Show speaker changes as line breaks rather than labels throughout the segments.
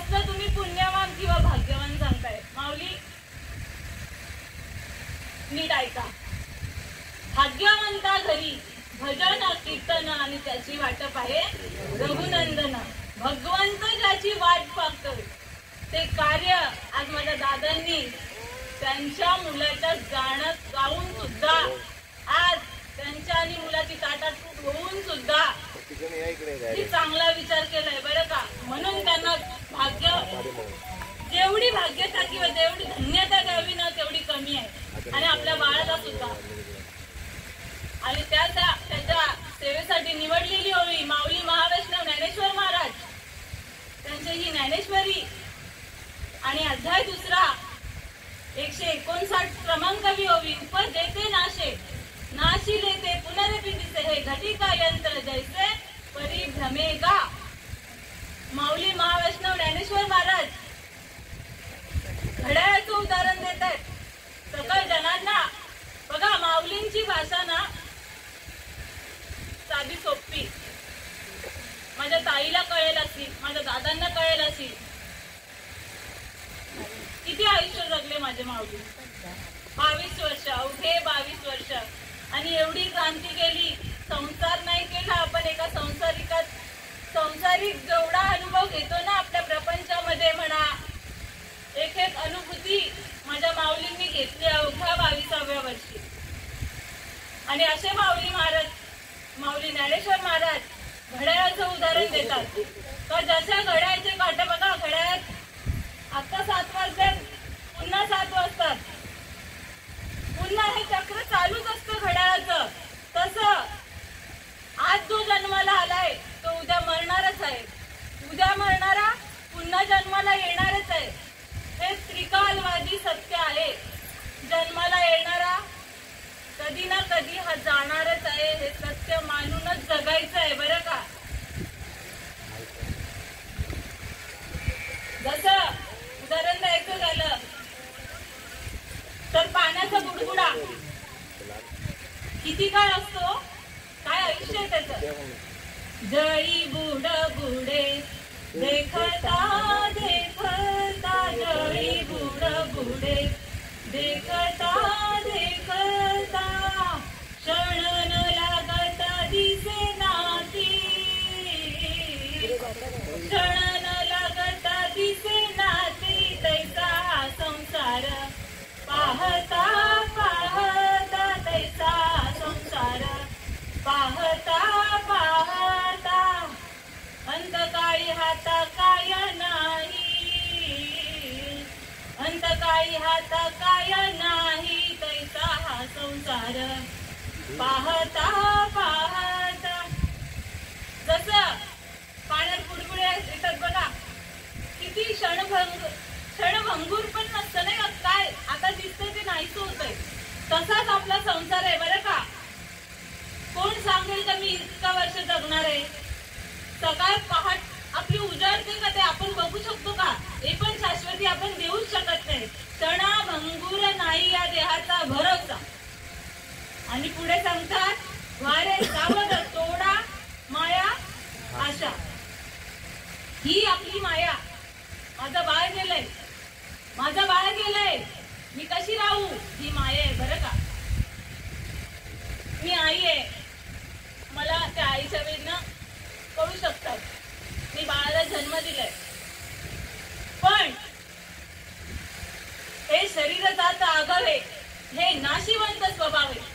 कसलं तुम्ही पुण्यवान किंवा भाग्यवान सांगताय? माऊली नीट ऐका. भाग्यवंता घरी भजन कीर्तन आणि त्याची वाटप आहे रघुनंदन. भगवंत ज्याची वाट पाहतोय ते कार्य आज माझ्या दादांनी त्यांच्या मुलाच्या गाणं गाऊन सुद्धा आज त्यांच्या आणि मुलाची ताटातूट होऊन सुद्धा चांगला विचार केलाय बरं का. म्हणून त्यांना जेवढी भाग्यता किंवा जेवढी धन्यता द्यावी ना तेवढी कमी आहे. आणि आपल्या बाळाला सुद्धा. आणि त्याच्या सेवेसाठी निवडलेली होई माऊली महावैष्णव ज्ञानेश्वर महाराज त्यांची ही ज्ञानेश्वरी आणि अध्याय दुसरा 159 क्रमांकावी होवी. उपर देते नाशे नाशी लेते पुनरपि दिसे हे घटिका यंत्र जैसे परिभ्रमेगा. माऊली महावैष्णव ज्ञानेश्वर महाराज घड्याळाचं उदाहरण देत आहेत सकल जनांना. बघा माऊलींची भाषा ना साधी सोपी. माझ्या ताईला कळेल असेल, माझ्या दादांना कळेल असेल. किती आयुष्य जगले माझे माऊली. 22 वर्ष, अवघे 22 वर्ष. आणि एवढी क्रांती केली. संसार नाही केला आपण. एका संसारिक जेवढा अनुभव घेतो ना आपल्या प्रपंचामध्ये म्हणा, एक एक अनुभूती माझ्या माऊलींनी घेतली अवघ्या 22व्या वर्षी. आणि असे माऊली महाराज, माऊली ज्ञानेश्वर महाराज घड्याळाचं उदाहरण देतात. तर जशा घड्याळाचे काटे बघा, घड्याळात आता 7 वाजतात, पुन्हा 7 वाजतात, पुन्हा हे चक्र चालूच असतं घड्याळाचं. तसं आज जो जन्माला आलाय तो उद्या मरणारच आहे. उद्या मरणारा पुन्हा जन्माला येणारच आहे. हे त्रिकालवादी सत्य आहे. जन्माला येणारा कधी ना कधी हा जाणारच आहे. हे सत्य मानूनच जगायचं आहे बरं का. जसं उदाहरण द्यायचं झालं तर पाण्याचा बुडबुडा किती काळ असतो, काय आयुष्य आहे त्याचं. जळी बुड बुडे देखता देखता जळी बुड बुडे देखता देखता क्षण न लागता दिसे नाती. क्षण न लागता दिसे नाती तैसा संसार पाहता पाहता तैसा संसार पाहता पाहता अंतकाळी हाता काय नाही. अंतकाळी हाता काय नाही तैसा हा संसार पाहता पाहता. जसं पाण्यात बुडबुडे येतात बघा, किती क्षणभंगूर पण नसतं नाही का. काय आता दिसतंय ते नाहीच होतंय. तसाच आपला संसार आहे बरं का. कोण सांगेल का मी इतका वर्ष जगणार आहे. सकाळ पहाट आपली उजाडते का ते आपण बघू शकतो का. हे पण शाश्वती आपण देऊच शकत नाही. क्षणभंगूर नाही या देहाचा भरोसा. आणि पुढे सांगतात वारे सावध तोडा माया आशा. ही आपली माया. माझं बाळ गेलंय, माझं बाळ गेलंय, मी कशी राहू, ही माया आहे बरं का. मी आई आहे, मला त्या आईच्या वेदना कळू शकतात. मी बाळाला जन्म दिलाय. पण हे शरीर जात आगावे, हे नाशिवंत स्वभाव आहे.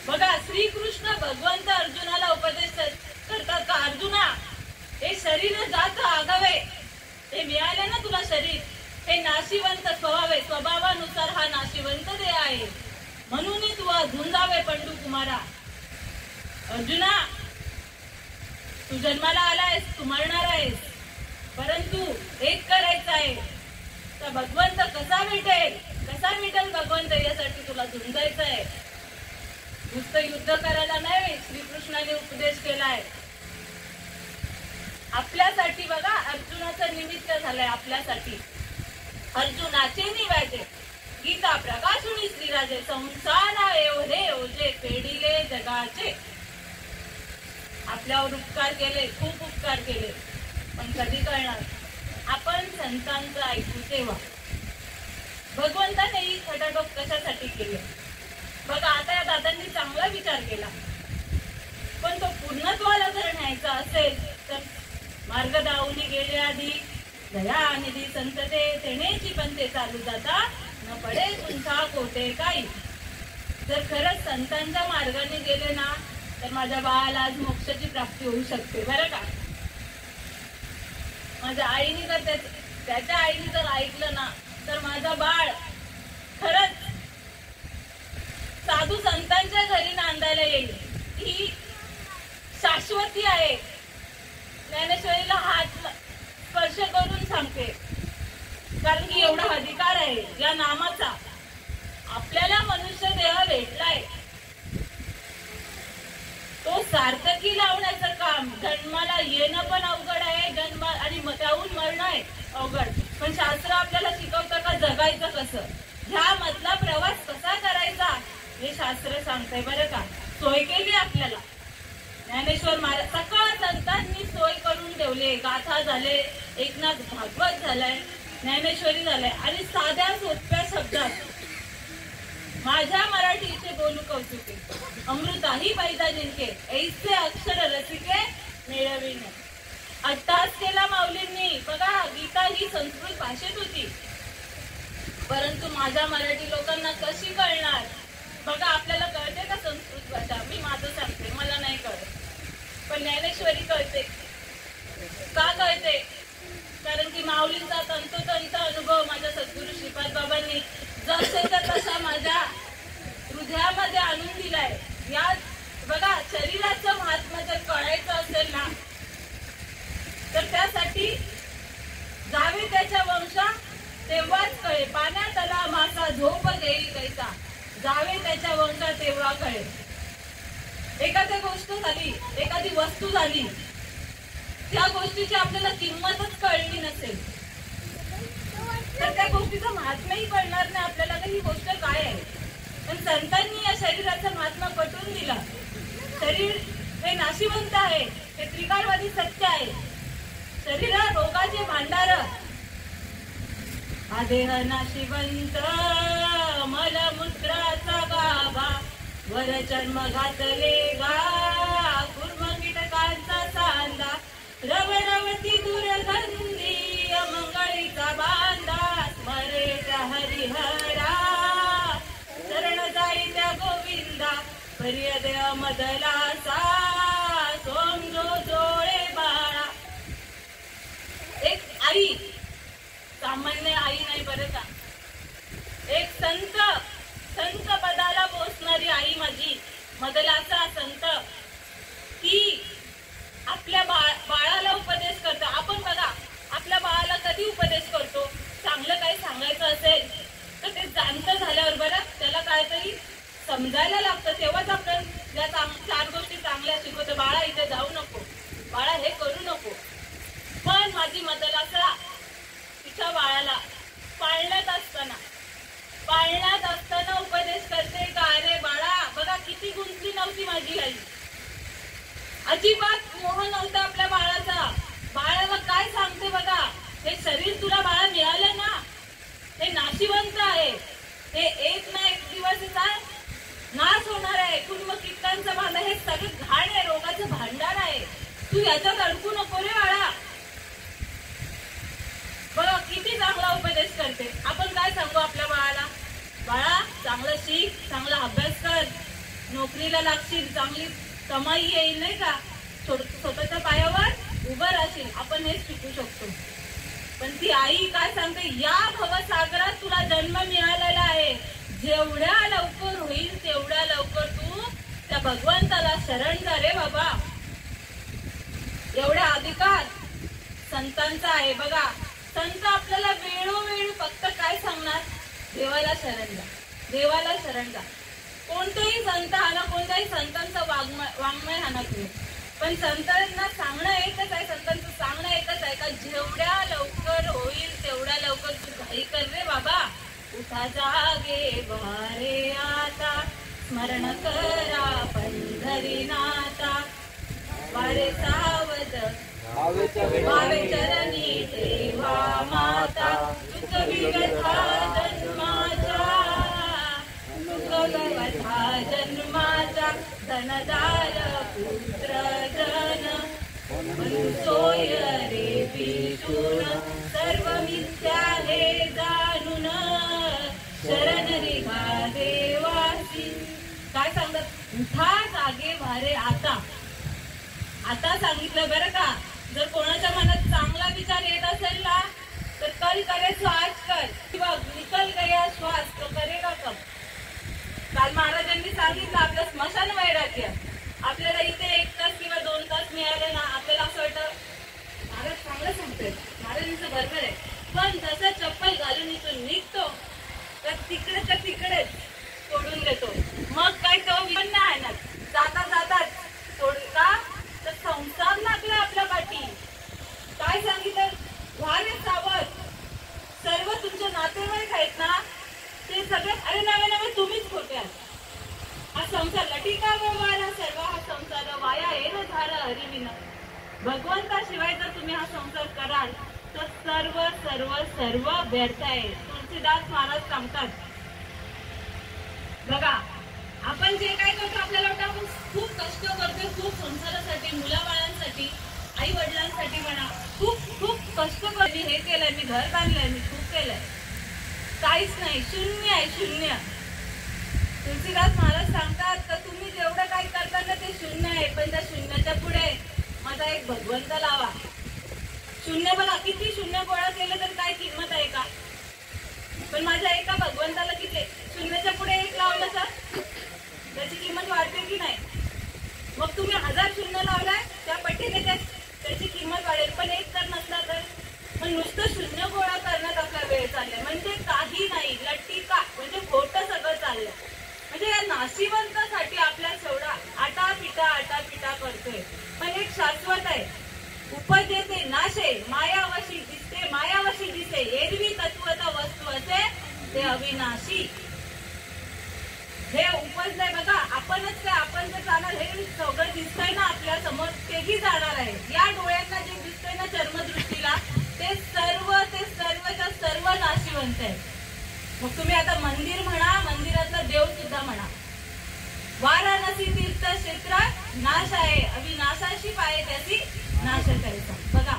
बघा श्रीकृष्ण भगवंत अर्जुनाला उपदेश करतात का, अर्जुना हे शरीर जात आगावे, हे मिळाले ना तुला शरीर, हे नाशिवंत स्वभाव आहे. स्वभावानुसार हा नाशिवंत देह आहे. म्हणून तू झुंजावे पंडू कुमारा. अर्जुना तू जन्माला आलायस, तू मरणार आहेस. परंतु एक करायचं आहे, तर भगवंत कसा भेटेल भगवंत यासाठी तुला झुंजायचं आहे. नुसतं युद्ध करायला नाही श्रीकृष्णाने उपदेश केलाय. आपल्यासाठी बघा अर्जुनाचं निमित्त झालंय. आपल्यासाठी अर्जुनाचे निवाजे गीता प्रकाशुनी श्रीराजे संसारा एवढे ओझे पेडिले जगाचे. आपल्यावर उपकार केले, खूप उपकार केले. पण कधी कळणार? आपण संतांचं ऐकू तेव्हा. भगवंताने ही खटाटोप कशासाठी केली? बघा, आता या दादांनी चांगला विचार केला, पण तो पूर्णत्वाला जर न्यायचा असेल तर मार्ग दावून गेले आधी दया निधी संतते तेनेची पण ते चालू जाता न पडे तुमचा कोटे काही. जर खरंच संतांच्या मार्गाने गेले ना तर माझ्या बाळाला आज मोक्षाची प्राप्ती होऊ शकते बरं का. माझ्या आईने जर त्याच्या आईने जर ऐकलं ना तर माझा बाळ खरंच साधू संतांच्या घरी नांदायला येईल. ही शाश्वती आहे. ज्ञानेश्वरीला हात स्पर्श करून सांगते, कारण की एवढा अधिकार आहे या नामाचा. आपल्याला मनुष्य देह भेटलाय, तो सार्थकी लावण्याचं काम. जन्माला येणं पण अवघड आहे, जन्म आणि त्याहून मरण आहे अवघड. पण शास्त्र आपल्याला शिकवतं का जगायचं कसं, ह्या मधला प्रवास कसा करायचा हे शास्त्र सांगतंय बरं का. सोय केली आपल्याला. ज्ञानेश्वर महाराज सकाळ संतांनी सोय करून ठेवले. गाथा झाले, एकनाथ भागवत झालाय, ज्ञानेश्वरी झालाय, आणि साध्या सोप्या शब्दात माझ्या मराठीचे बोलू कौतुके. अमृताही पैदा जिंके ऐसे अक्षर रसिके मिळविणे. अट्टहास केला माऊलींनी. बघा, गीता ही संस्कृत भाषेत होती, परंतु माझ्या मराठी लोकांना कशी कळणार? बघा, आपल्याला कळते का संस्कृत भाषा? मी माझं सांगते, मला नाही कळत, पण ज्ञानेश्वरी कळते. का कळते? कारण की माऊलींचा तंतोतंत अनुभव माझ्या सद्गुरू श्रीपाद बाबांनी जसेच्या तसा माझ्या हृदयामध्ये आणून दिलाय. या बघा, शरीराचं महात्म्य जर कळायचं असेल ना तर त्यासाठी जावे त्याच्या वंशा तेव्हाच कळे. पाण्यात आला मासा झोप घेईल कैसा, जावे त्याच्या वंशा तेव्हा कळे. एखादी गोष्ट झाली, एखादी वस्तू झाली, त्या गोष्टीची आपल्याला किंमतच कळली नसेल तर त्या गोष्टीचं महात्म्यही कळणार नाही आपल्याला की ही गोष्ट काय आहे. पण संतांनी या शरीराचं महात्म्य पटवून दिलं. शरीर हे नाशिवंत आहे, हे त्रिकालवादी सत्य आहे. शरीर रोगाचे भांडार, हा देह नाशिवंत मलमूत्राचा गाभा, वर जन्म घातले गा कुर्म कीटकांचा सांदा, रवरवती दुर्गंधी अमंगळीचा बांधा, स्मरे त्या हरिहरा शरण जाई त्या गोविंदा, पर्यदय मदला सा सोमजो जोळे बाळा. एक आई, सामान्य आई नाही बरं का, एक संत पदाला पोचणारी आई माझी मदलाचा संत, ती आपल्या बाळाला उपदेश करतो. आपण बघा, आपल्या बाळाला कधी उपदेश करतो? चांगलं काही सांगायचं असेल तर ते जाणतं झाल्यावर बरं त्याला काहीतरी समजायला लागतं, तेव्हाच आपण या 4 गोष्टी चांगल्या शिकवतो. बाळा इथे जाऊ नको, बाळा हे करू नको. पण माझी मदलाचा तिच्या बाळाला पाळण्यात असताना उपदेश करते का, अरे बाळा बघा किती गुंतली नव्हती माझी आई, अजिबात मोह नव्हता आपल्या बाळाचा. बाळाला काय सांगते बघा, हे शरीर तुला बाळा मिळालं ना, हे नाशिवंत आहे, हे एक ना एक दिवस नाश होणार आहे. कुटुंब कीटकांचा बांधा, हे सगळं घाण आहे, रोगाचं भांडार आहे, तू याच्यात अडकू नको रे बाळा. बघा किती चांगला उपदेश करते. आपण काय सांगू आपल्या बाळाला? बाळा चांगलं शिक, चांगला अभ्यास कर, नोकरीला लागशील, चांगली कमाई येईल नाही का, स्वतःच्या पायावर उभं राहशील. आपण हेच शिकू शकतो. पण ती आई काय सांगते, या भवसागरात तुला जन्म मिळालेला आहे, जेवढ्या लवकर होईल तेवढ्या लवकर तू त्या भगवंताला शरण जा रे बाबा. एवढा अधिकार संतांचा आहे. बघा, संत आपल्याला वेळोवेळी फक्त काय सांगणार, देवाला शरण जा, देवाला शरण जा. कोणतेही संत हा ना, कोणत्याही संतांचं वाङ्मय हा ना तुम्ही, पण संतांना सांगणं एकच आहे, संतांचं सांगणं एकच आहे का, जेवढ्या लवकर होईल तेवढ्या लवकर तू घाई कर रे बाबा. उठा जागे वारे आता, स्मरण करा पंढरीनाथा, वारे सावध भावे चरणी ठेवा माता सुख विगथा जन्माचा, सुख विगथा जन्माचा, धनदार पुत्र जन सोय रे पिशून, सर्व मिथ्या हे जाणून, शरण रेखा देवासी. काय सांगतात? उठा जागे भारे आता. आता सांगितलं बरं का. जर कोणाच्या मनात चांगला विचार येत असेल ना तर कल करे सो आज कर, किंवा निकल गया श्वास तो करेगा कब. काल महाराजांनी सांगितलं आपलं स्मशान वैराग्य. आपल्याला इथे 1 तास किंवा 2 तास मिळाले ना आपल्याला असं वाटतं महाराज चांगलं सांगतोय, महाराजांचं बरोबर आहे. पण जसं चप्पल घालून इथून निघतो तर तिकडेच सोडून देतो. मग काय तो पण नाही आणणार. जाताच सोडून का तर संसार लागला आपल्या पाठी. काय सांगितलं? वारे सावध. सर्व तुमचे नातेवाईक आहेत ना ते सगळे अरे नवे तुम्हीच खोटे आहात. हा संसार लटिका व्यवहार सर्व हा संसार वाया येणं झालं हरिविना. भगवंताशिवाय जर तुम्ही हा संसार कराल तर सर्व सर्व सर्व व्यर्थ आहे. तुलसीदास महाराज सांगतात बघा, आपण जे काय करतो आपल्याला वाटतं आपण खूप कष्ट करतोय, खूप संसारासाठी, मुलाबाळांसाठी, आई वडिलांसाठी म्हणा खूप कष्ट करतो. हे केलंय, मी घर बांधलंय, मी खूप केलंय. काहीच नाही, शून्य आहे, शून्य. तुलसीदास महाराज सांगतात तर तुम्ही जेवढं काही करता ना ते शून्य आहे. पण त्या शून्याच्या पुढे माझा एक भगवंत लावा. शून्य बघा किती शून्य गोळा केलं तर काय किंमत आहे का? पण माझ्या एका भगवंताला किती, शून्याच्या पुढे 1 लावलं तर त्याची किंमत वाढते की नाही? मग तुम्ही 1000 शून्य लावलाय त्या पट्टीने त्याची किंमत वाढेल. पण 1 जर नसला तर मग नुसतं शून्य गोळा करण्यात आपला वेळ चाललाय. म्हणजे काही नाही, लटिका म्हणजे खोटं सगळं चाललंय. म्हणजे या नाशिवंतासाठी आपल्या एवढा आटापिटा करतोय. पण एक शाश्वत आहे. उपजेते नाशे मायावशी दिसे एरवी तत्वता वस्तू असे ते अविनाशी. हे उपजलंय बघा. आपण जे जाणार हे सगळं दिसतंय ना आपल्या समोर तेही जाणार आहे. या डोळ्यांना जे दिसतंय ना चर्मदृष्टीला ते सर्वच्या सर्व नाशिवंत आहे. मग तुम्ही आता मंदिर म्हणा, मंदिरातला देव सुद्धा म्हणा. वाराणसी तीर्थ क्षेत्र नाश आहे, अविनाशाशी पाये त्याची नाश करायचा. बघा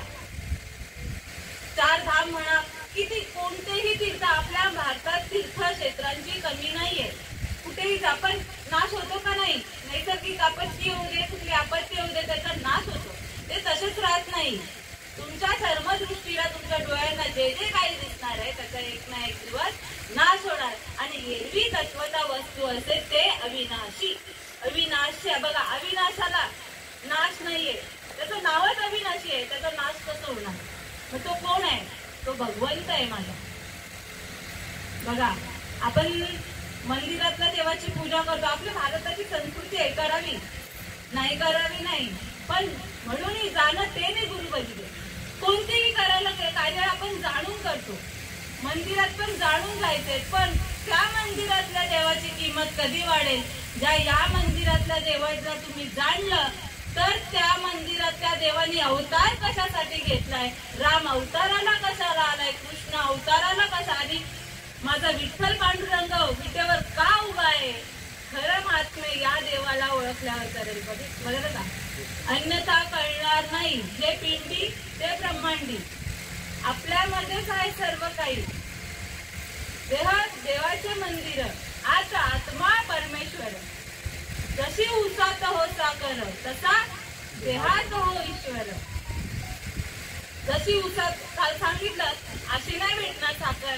4 धाम म्हणा, किती कोणतेही तीर्थ आपल्या भारतात तीर्थक्षेत्रांची कमी नाहीये. कुठेही आपण नाश होतो का नाही? नैसर्गिक आपत्ती येऊ दे, कुठली आपत्ती येऊ दे, त्याचा नाश होतो. ते तसेच राहत नाही. तुमच्या चर्मदृष्टीला, तुमच्या डोळ्यांना जे काही दिसणार आहे त्याचा एक ना एक दिवस नाश होणार. आणि एरवी तत्वता वस्तू असे ते अविनाशी. अविनाशी बघा, अविनाशाला नाश नाहीये, त्याचं नावच अविनाशी आहे. त्याचा नाश कसं होणार? मग तो कोण आहे? तो भगवंत आहे माझा. बघा आपण मंदिरातल्या देवाची पूजा करतो. आपल्या भारताची संस्कृती आहे, करावी नाही, पण म्हणून जाणं ते नाही गुरु बघितले. कोणतेही करायला कार्य आपण जाणून करतो. मंदिरात पण जाणून जायचंय, पण त्या मंदिरातल्या देवाची किंमत कधी वाढेल? या मंदिरातल्या देवाला तुम्ही जाणलं तर त्या मंदिरातल्या देवानी अवतार कशासाठी घेतलाय, राम अवताराला कशाला आलाय, कृष्ण अवताराला कशा आधी, माझा विठ्ठल पांडुरंग विटेवर का उभा आहे, खरं महात्म्य या देवाला ओळखल्यावर करेल. बघा का, अन्यथा कळणार नाही. जे पिंडी ते ब्रह्मांडी, आपल्यामध्येच आहे सर्व काही. देवाचे मंदिर, आता आत्मा परमेश्वर. जशी उसात हो साकर तसा देहात हो ईश्वर. जशी उसात काल सांगितलं अशी नाही भेटणार साखर,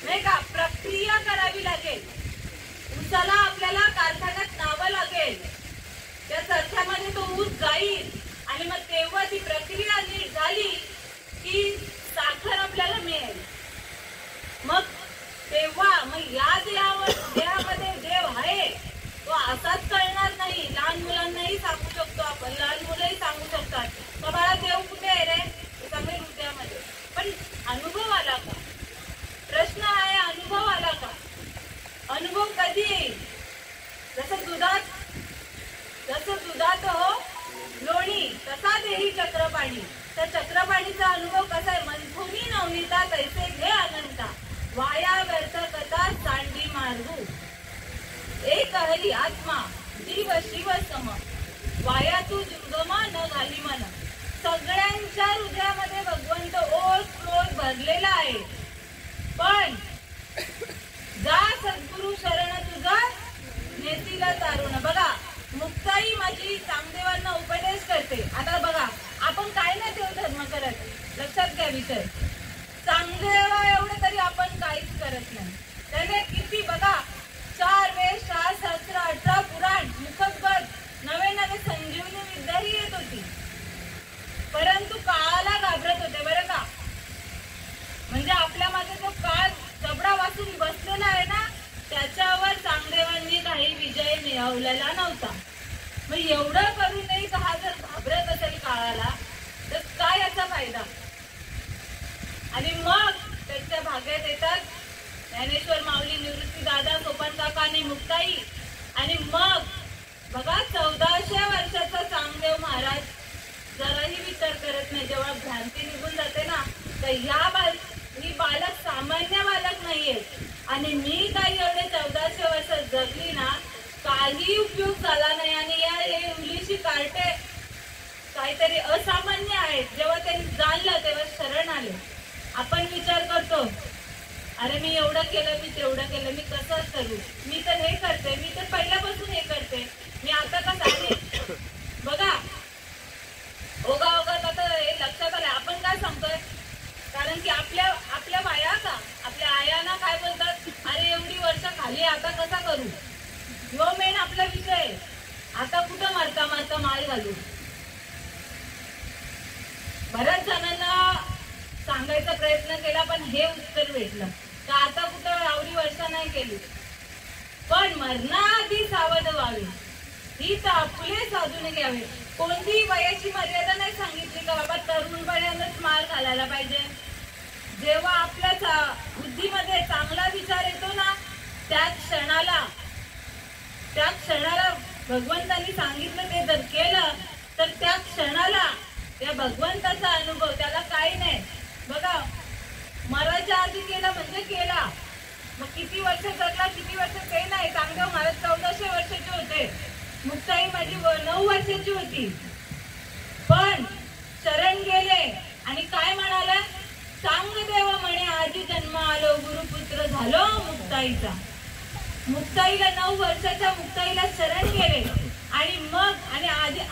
नाही का? प्रक्रिया करावी लागेल. उसाला आपल्याला कारखान्यात न्यावं लागेल. त्या चरख्यामध्ये तो ऊस जाईल आणि मग तेव्हा ती प्रक्रिया नीट झाली की साखर आपल्याला मिळेल. मग तेव्हा या देहामध्ये देव आहे तो असाच कळणार नाही. लहान मुलांनाही सांगू शकतो आपण, लहान मुलंही सांगू शकतात का बाळा देव कुठे आहे रे, चांगले हृदयामध्ये. पण अनुभव आला का? प्रश्न आहे, अनुभव आला का? अनुभव कधी येईल? जसं दुधात हो लोणी, तसा देही चक्रपाणी. त्या चक्रपाणीचा अनुभव कसा आहे? मंथुनी नवनीता तैसे घे अनंता, वाया व्यर्थ कथा सांडी मार्गू, एक हरी आत्मा जीव शिव सम, वाया तू दुर्गमा न घाली मन. सगळ्यांच्या हृदयामध्ये भगवंत ओतप्रोत भरलेला आहे. पण जा सद्गुरु शरण तुझा नेतीला तारुण. बघा, मुक्ताई माझी चांगदेवांना उपदेश करते. आता बघा, आपण काय नाही देवधर्म करत, लक्षात घ्या विषय. चांगदेवा एवढं तरी आपण काहीच करत नाही. त्याने किती बघा, 4 वेद, 6 शास्त्र, 18 पुराण, मुखबत, नवे नवे संजीवनी विद्याही येत होती. परंतु काळाला घाबरत होते बरं का. म्हणजे आपल्या मागे जो काळ जबडा वाचून बसलेला आहे ना, त्याच्यावर चांगदेवांनी काही विजय मिळवलेला नव्हता. मग एवढं करूनही हा जर घाबरत असेल काळाला, तर काय याचा फायदा? आणि मग त्यांच्या भाग्यात येतात ज्ञानेश्वर माऊली, निवृत्ती दादा, सोपान काका आणि मुक्ताई. आणि मग बघा, 1400 वर्षाचा चांगदेव महाराज जराही विचार करत नाही. जेव्हा भ्रांती निघून जाते ना, तर ही बालक सामान्य बालक नाहीये. आणि मी काही एवढे 1400 वर्ष जगली ना, काही उपयोग झाला नाही. आणि या इंग्लिशी कार्टे काहीतरी असामान्य आहेत. जेव्हा त्यांनी जाणलं तेव्हा शरण आले. आपण विचार करतो, अरे मी एवढं केलं, मी तेवढं केलं, मी कसं करू, मी तर हे करते, मी तर पहिल्यापासून हे करते, मी आता कसं आहे. बघा, ओघाओघात आता हे लक्षात आलं. आपण काय सांगतोय? कारण की आपल्या बाया का, आपल्या आयांना काय बोलतात, अरे एवढी वर्ष खाली, आता कसा करू. यो मेन आपला विषय. आता कुठं मारता मारता माल घालू. बऱ्याच जणांना सांगायचा प्रयत्न केला, पण हे उत्तर भेटलं का आता कुठं एवढी वर्ष नाही केली. पण मरणाआधी सावध व्हावे, ही तर आपले साधून घ्यावे. कोणतीही वयाची मर्यादा नाही सांगितली का बाबा तरुणपणातच माल घालायला पाहिजे. जेव्हा आपल्या बुद्धीमध्ये चांगला विचार येतो ना, त्या क्षणाला भगवंतांनी सांगितलं ते जर केलं, तर त्या क्षणाला त्या भगवंताचा अनुभव, त्याला काही नाही. बघा, मराच्या आधी केला म्हणजे केला. मग किती वर्ष जगला, किती वर्ष ते नाही. चांगदेव महाराज 1400 वर्षाचे होते, मुक्ताई माझी 9 वर्षाची होती. पण शरण गेले आणि काय म्हणाले? चांगदेव म्हणे आजी जन्म आलो, गुरुपुत्र झालो मुक्ताईचा. मुक्ताईला 9 वर्षाच्या मुक्ताईला शरण गेले आणि मग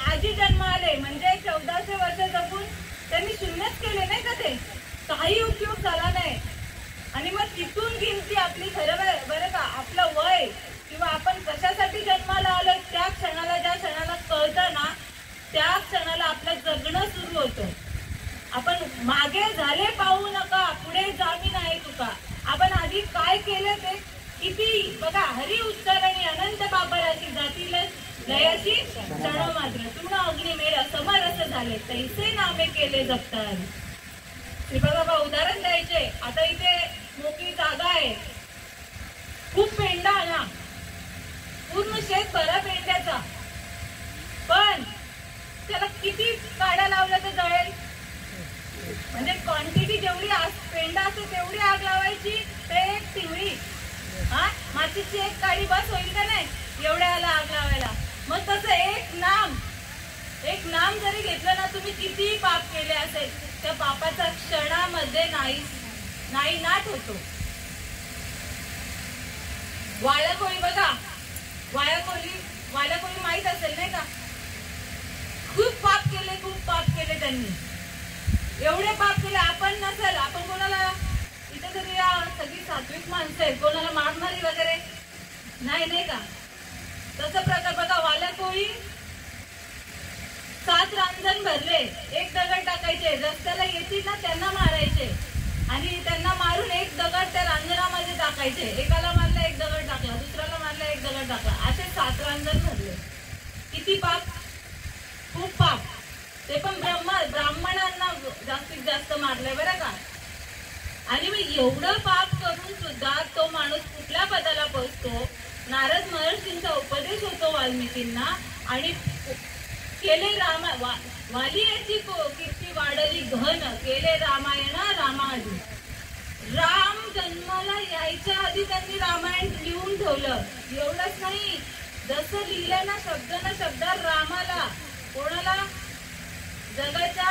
आजी जन्म आले. म्हणजे 1400 वर्ष जगून त्यांनी शून्यच केले नाही का, ते काही उपयोग झाला नाही. आणि मग तिथून गिनती आपली. खरं बरं का, आपलं वय किंवा आपण कशासाठी जन्माला आलो, त्या क्षणाला, ज्या क्षणाला कळतं ना, त्या क्षणाला आपलं जगणं सुरू होतं. आपण मागे झाले पाहू नका, पुढे जामी नाही तुका. आपण आधी काय केलं ते किती बघा. हरी उच्चारणी अनंत बाबराची जातील लयाची क्षण मात्र, तृण अग्निमेळ समरस झाले, तैसे नामे केले जगतात. बाबा उदाहरण द्यायचे. आता इथे मोकळी जागा आहे, खूप पेंडा आला, पूर्ण शेत भरा पेंड्याचा. पण त्याला किती काड्या लावल्या तर जळेल. म्हणजे क्वांटिटी जेवढी पेंडा असते तेवढी आग लावायची. ते एक तिवडी मातीची एक काडी बस होईल का नाही एवढ्याला आग लावायला. मग तसं एक नाम जरी घेतलं ना, तुम्ही किती पाप केले असेल, त्या पापाचा क्षणामध्ये नाही नाट होतो. वाळ्याकोळी बघा, वाळ्याकोळी माहित असेल नाही का. खूप पाप केले त्यांनी, एवढे पाप केले. आपण नसेल, आपण कोणाला इथे तरी सगळी सात्विक माणसं आहेत, कोणाला मारणारी वगैरे नाही का. तसं प्रकार बघा, वाळ्याकोळी 7 रांजण भरले, एक दगड टाकायचे, रस्त्याला येतील ना त्यांना मारायचे आणि त्यांना मारून एक दगड त्या रांजणामध्ये टाकायचे. एकाला मारला एक दगड टाकला, दुसऱ्याला मारला एक दगड टाकला, असे 7 रांजण भरले. किती पाप, खूप पाप. ते पण ब्राह्मणांना जास्तीत जास्त मारले बरं का. आणि मग एवढं पाप करून सुद्धा तो माणूस कुठल्या पदाला पोहोचतो. नारद महर्षींचा उपदेश होतो वाल्मिकींना आणि केले वाली याची कीर्ती वाढली गेले रामायण रामाआधी. राम जन्माला यायच्या आधी त्यांनी रामायण लिहून ठेवलं. एवढंच नाही, जसं लिहिलं ना शब्द रामाला, कोणाला, जगाच्या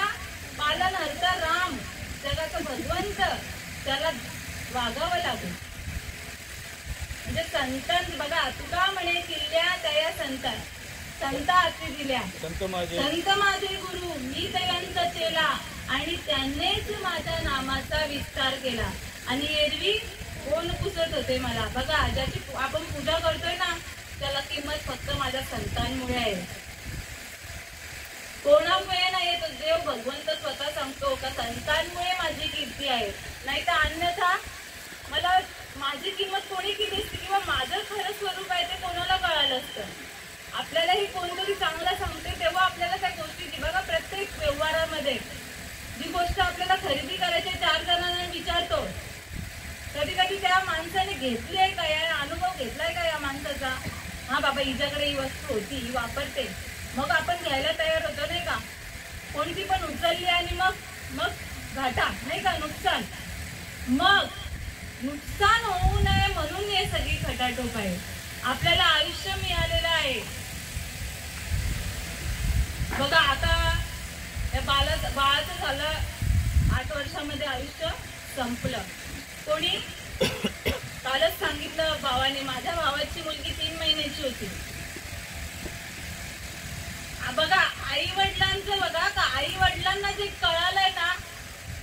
पालनहर्ता राम, जगाचा भगवंत, त्याला वागावं लागेल. म्हणजे संतान बघा, तुका म्हणे किल्ल्या त्या संतान, संत हाती दिल्या, संत माझे गुरु, मी त्यांचा चेला, आणि त्यांनीच माझ्या नामाचा विस्तार केला. आणि एरवी कोण पुसत होते मला. बघा, ज्याची आपण पूजा करतोय ना, त्याला किंमत फक्त माझ्या संतांमुळे आहे, कोणामुळे नाही. तो देव भगवंत स्वतः सांगतो का संतांमुळे माझी कीर्ती आहे, नाही तर अन्यथा मला माझी किंमत कोणी केली असती किंवा माझं खरं स्वरूप आहे ते कोणाला कळालं असतं. आपल्यालाही कोणतरी चांगला सांगते तेव्हा आपल्याला त्या गोष्टीची, बघा, प्रत्येक व्यवहारामध्ये जी गोष्ट आपल्याला खरेदी करायची 4 जणांना विचारतो, कधी कधी त्या माणसाने घेतली आहे का, या अनुभव घेतलाय का या माणसाचा, हा बाबा हिच्याकडे ही वस्तू होती, ही वापरते, मग आपण घ्यायला तयार होतो नाही का. कोणती पण उचलली आणि मग घाटा नाही का, नुकसान. मग नुकसान होऊ नये म्हणून हे सगळी खटाटोप आहे. आपल्याला आयुष्य मिळालेलं आहे. बघा, आता या बाळाचं झालं 8 वर्षामध्ये आयुष्य संपलं. कोणी कालच सांगितलं भावाने, माझ्या भावाची मुलगी 3 महिन्याची होती. बघा, आई वडिलांचं बघा का, आई वडिलांना जे कळालंय ना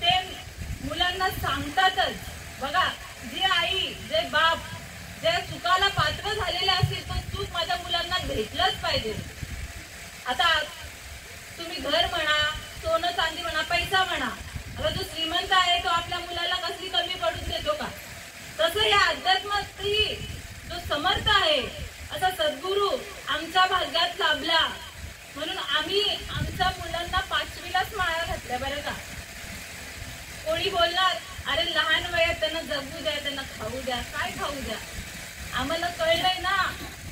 ते मुलांना सांगतातच. बघा, जे आई, जे बाप, जे चुकाला पात्र झालेले असतील, तो चूक माझ्या मुलांना भेटलंच पाहिजे. आता तुम्ही घर म्हणा, सोनं चांदी म्हणा, पैसा म्हणा, आता जो श्रीमंत आहे तो आपल्या मुलाला कसली कमी पडून देतो का, तसं या अध्यात्मातही जो समर्थ आहे असा सद्गुरू आमच्या भाग्यात लाभला, म्हणून आम्ही आमच्या मुलांना 5वीलाच माळा घातल्या. बरं का, कोणी बोलणार अरे लहान वयात त्यांना जगू द्या, त्यांना खाऊ द्या, काय खाऊ द्या. आम्हाला कळलंय ना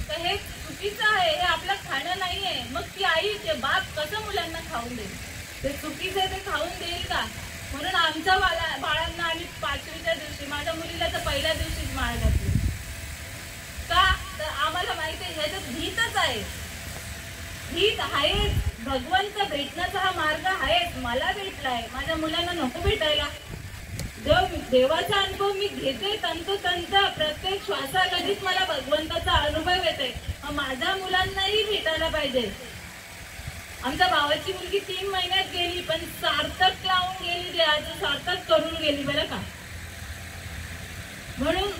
तर हे चुकीचं आहे, हे आपलं खाणं नाहीये. मग ती आई, ते बाप कसं मुलांना खाऊन देईल, ते चुकीचं आहे, ते खाऊन देईल का. म्हणून आमच्या बाळांना आम्ही 5वीच्या दिवशी, माझ्या मुलीला तर पहिल्या दिवशीच माळ घातली. का तर आम्हाला माहिती आहे ह्याच्यात भीतच आहे, भीत आहे. भगवंत भेटण्याचा हा मार्ग आहेच, मला भेटलाय, माझ्या मुलांना नको भेटायला. देवाचा अनुभव मी घेते तंतोतंत, प्रत्येक श्वासागणित मला भगवंताचा अनुभव येते. माझ्या मुलांनाही भेटायला पाहिजे. आमच्या भावाची मुलगी 3 महिन्यात गेली, पण सार्थक लावून गेली, देवाचं सार्थक करून गेली. बरं का, म्हणून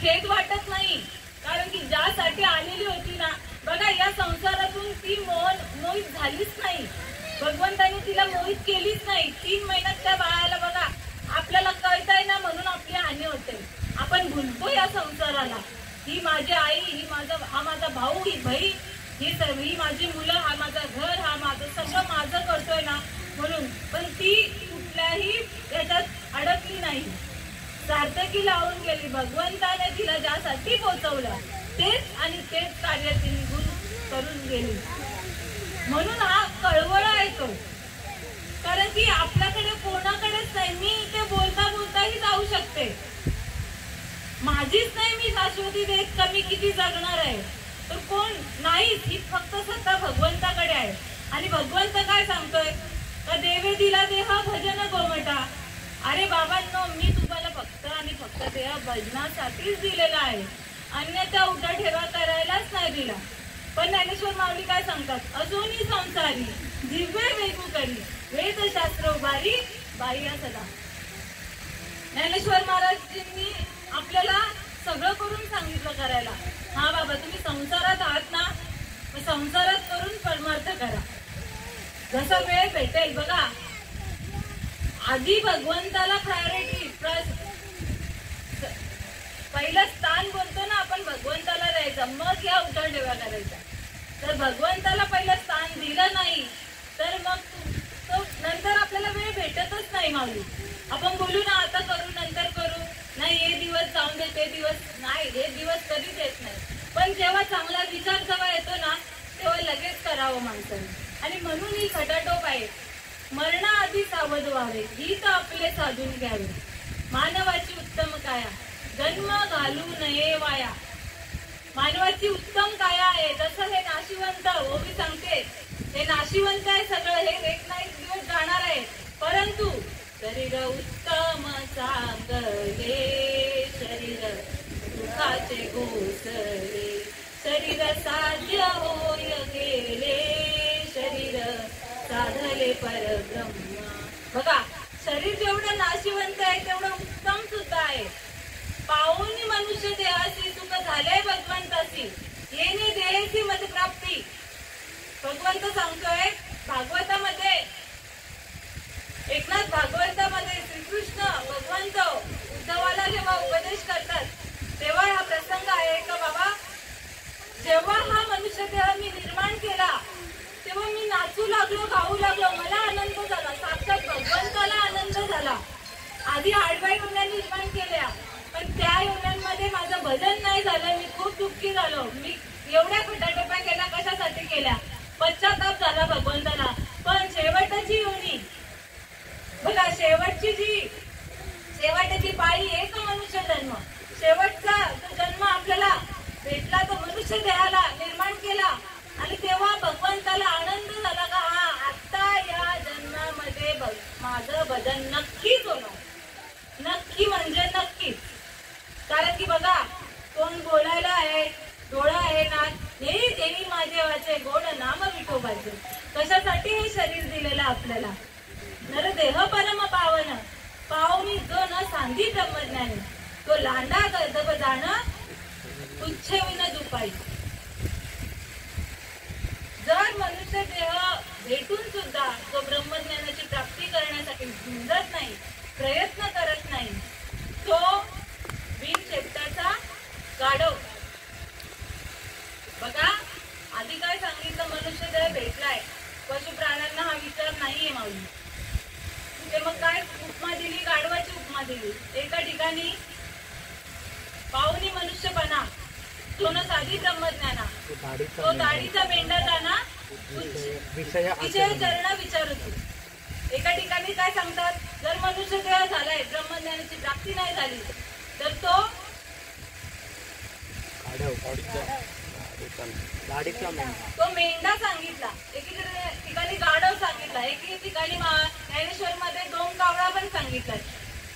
खेद वाटत नाही, कारण की ज्यासाठी आलेली होती ना, बघा, या संसारातून ती मोहित झालीच नाही, भगवंताने तिला मोहित केलीच नाही. 3 महिन्यात त्या बाळाला बघा, आपल्याला कळतंय ना म्हणून आपली हानी होते. आपण भुलतो या संसाराला, ही माझी आई, हा माझा भाऊ, ही बहीण, ही माझी मुलं, हा माझं घर, हा माझं सगळं माझं करतोय ना म्हणून. पण ती कुठल्याही याच्यात अडकली नाही, सार्थकी लावून गेली. भगवंताने तिला ज्यासाठी पोचवलं तेच आणि तेच कार्य ती निघून करून गेली. म्हणून हा कळवळा आहे तो, कारण की आपल्याकडे कोणाकडेच नाही. मी इथे बोलता बोलताही जाऊ शकते, माझीच नाही मी शाश्वती देत, कमी किती जगणार आहे तर कोण नाही. ही फक्त सत्ता भगवंताकडे आहे. आणि भगवंत काय सांगतोय का, देवे दिला देह भजन गोमटा. अरे बाबांनो, मी तुम्हाला फक्त आणि फक्त देह भजनासाठीच दिलेला आहे, अन्यथा उठा ठेवा करायलाच नाही दिला. पण ज्ञानेश्वर माऊली काय सांगतात, अजूनही संसारी दिव्य वेगू करी, वेदशास्त्र उभारी बाह्य सदा. ज्ञानेश्वर महाराजांनी आपल्याला सगळं करून सांगितलं करायला. हा बाबा, तुम्ही संसारात आहात ना, संसारात करून परमार्थ करा, जसा वेळ भेटेल. बघा, आधी भगवंताला प्रायोरिटी, पहिलं स्थान बोलतो ना आपण, भगवंताला द्यायचं, मग या उठाठेवा करायचा. तर भगवंताला पहिलं स्थान दिलं नाही तर मग तो नंतर आपल्याला वेळ भेटतच नाही. माऊली, आपण बोलू ना आता करू, नंतर करू, नाही हे दिवस जाऊन दे, ते दिवस नाही, हे दिवस कधीच येत नाही. पण जेव्हा चांगला विचार जेव्हा येतो ना तेव्हा लगेच करावं माणसाने. आणि म्हणून ही खटाटोप आहे. मरणाआधी सावध व्हावे, हित आपले साधून घ्यावे. मानवाची उत्तम काया, जन्म घालू नये वाया. मानवाची उत्तम काया आहे. जसं हे नाशिवंत ओवी सांगते, हे नाशिवंत आहे सगळं, हे एक ना एक दिवस जाणार आहे. परंतु शरीर उत्तम चांगले, शरीर दुःखाचे घोसले, शरीर साध्य होय गेले, शरीर साधले परब्रह्म. बघा, शरीर जेवढं नाशिवंत आहे तेवढं उत्तम सुद्धा आहे. पाहुनी मनुष्य देहाची सुख झाले भगवंताची, येणे देहाची मतप्राप्ती. भगवंत सांगतोय भागवतामध्ये, एकनाथ भागवतामध्ये श्रीकृष्ण भगवंत उद्धवाला जेव्हा उपदेश करतात तेव्हा हा प्रसंग आहे का बाबा, जेव्हा हा मनुष्य देह मी निर्माण केला तेव्हा मी नाचू लागलो, गाऊ लागलो, मला आनंद झाला, साक्षात भगवंताला आनंद झाला. आधी आडव्या योन्या निर्माण केल्या, पण त्या योन्यांमध्ये माझं भजन नाही झालं, मी खूप दुःखी झालो. मी एवढ्या खटाटोप्या केल्या, कशासाठी केल्या? पश्चाताप झाला भगवंताला. पण शेवटची योनी बघा, शेवटची पाळी एक मनुष्य जन्म, शेवटचा जन्म आपल्याला भेटला तो मनुष्य देहाला निर्माण केला. आणि तेव्हा भगवंताला आनंद झाला का हा आता या जन्मामध्ये माझं भजन नक्कीच होणार. नक्की म्हणजे नक्कीच. कारण की बघा, कोण बोलायला आहे, डोळा आहे, नाक हे देवी माझे वाचे, गोड नाम विठोबाचे. कशासाठी हे शरीर दिलेलं आपल्याला? नरदेह परम पावन, पावनी जो न सांधी ब्रह्मज्ञानी, तो लांडा गर्दभ जाण तुच्छे विन दुपाई. जर मनुष्य देह भेटून सुद्धा तो ब्रह्मज्ञानाची प्राप्ती करण्यासाठी झुंजत नाही, प्रयत्न करत नाही, तो बिन शेपटाचा गाढव. बघा, आधी काय सांगितलं, मनुष्य देह भेटलाय, पशु प्राण्यांना हा विचार नाहीये माऊली. ते मग काय उपमा दिली, गाढवाची उपमा दिली. एका ठिकाणी पाहुणी मनुष्यपणा, तो न साधी ब्रह्मज्ञाना, तो दाढीचा मेंढा जाना विषय चरण विचारतो. एका ठिकाणी काय सांगतात, जर मनुष्य देह झालाय, ब्रह्मज्ञानाची प्राप्ती नाही झाली तर तो मेंढा सांगितला, एकीकडे ठिकाणी गाढव सांगितला, एके ठिकाणी ज्ञानेश्वर मध्ये दोन कावळा पण सांगितलाय.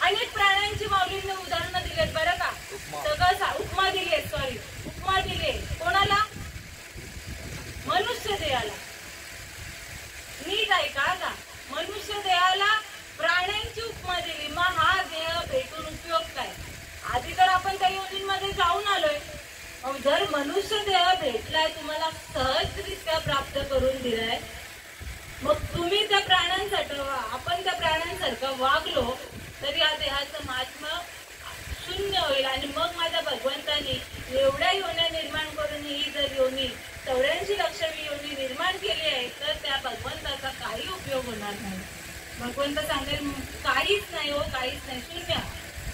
अनेक प्राण्यांची माऊलींनी उदाहरणं दिलेत बरं का. सगळं उपमा दिली, सॉरी उपमा दिली. कोणाला? मनुष्य देहाला. नीट ऐका का, मनुष्य देहाला प्राण्यांची उपमा दिली. मग हा देह भेटून उपयोग काय? आधी तर आपण त्या योनींमध्ये जाऊन आलोय. जर मनुष्य देह भेटलाय, तुम्हाला सहजरित्या प्राप्त करून दिलाय, मग तुम्ही त्या प्राण्यांसाठी, आपण त्या प्राण्यांसारखं वागलो तर या देहाचं महात्म्य शून्य होईल. आणि मग माझ्या भगवंतानी एवढ्या योन्या निर्माण करून ही जर योनी 84 लक्ष योनी निर्माण केली आहे तर त्या भगवंताचा काही उपयोग होणार नाही. भगवंत सांगेल काहीच नाही हो, काहीच नाही, शून्य.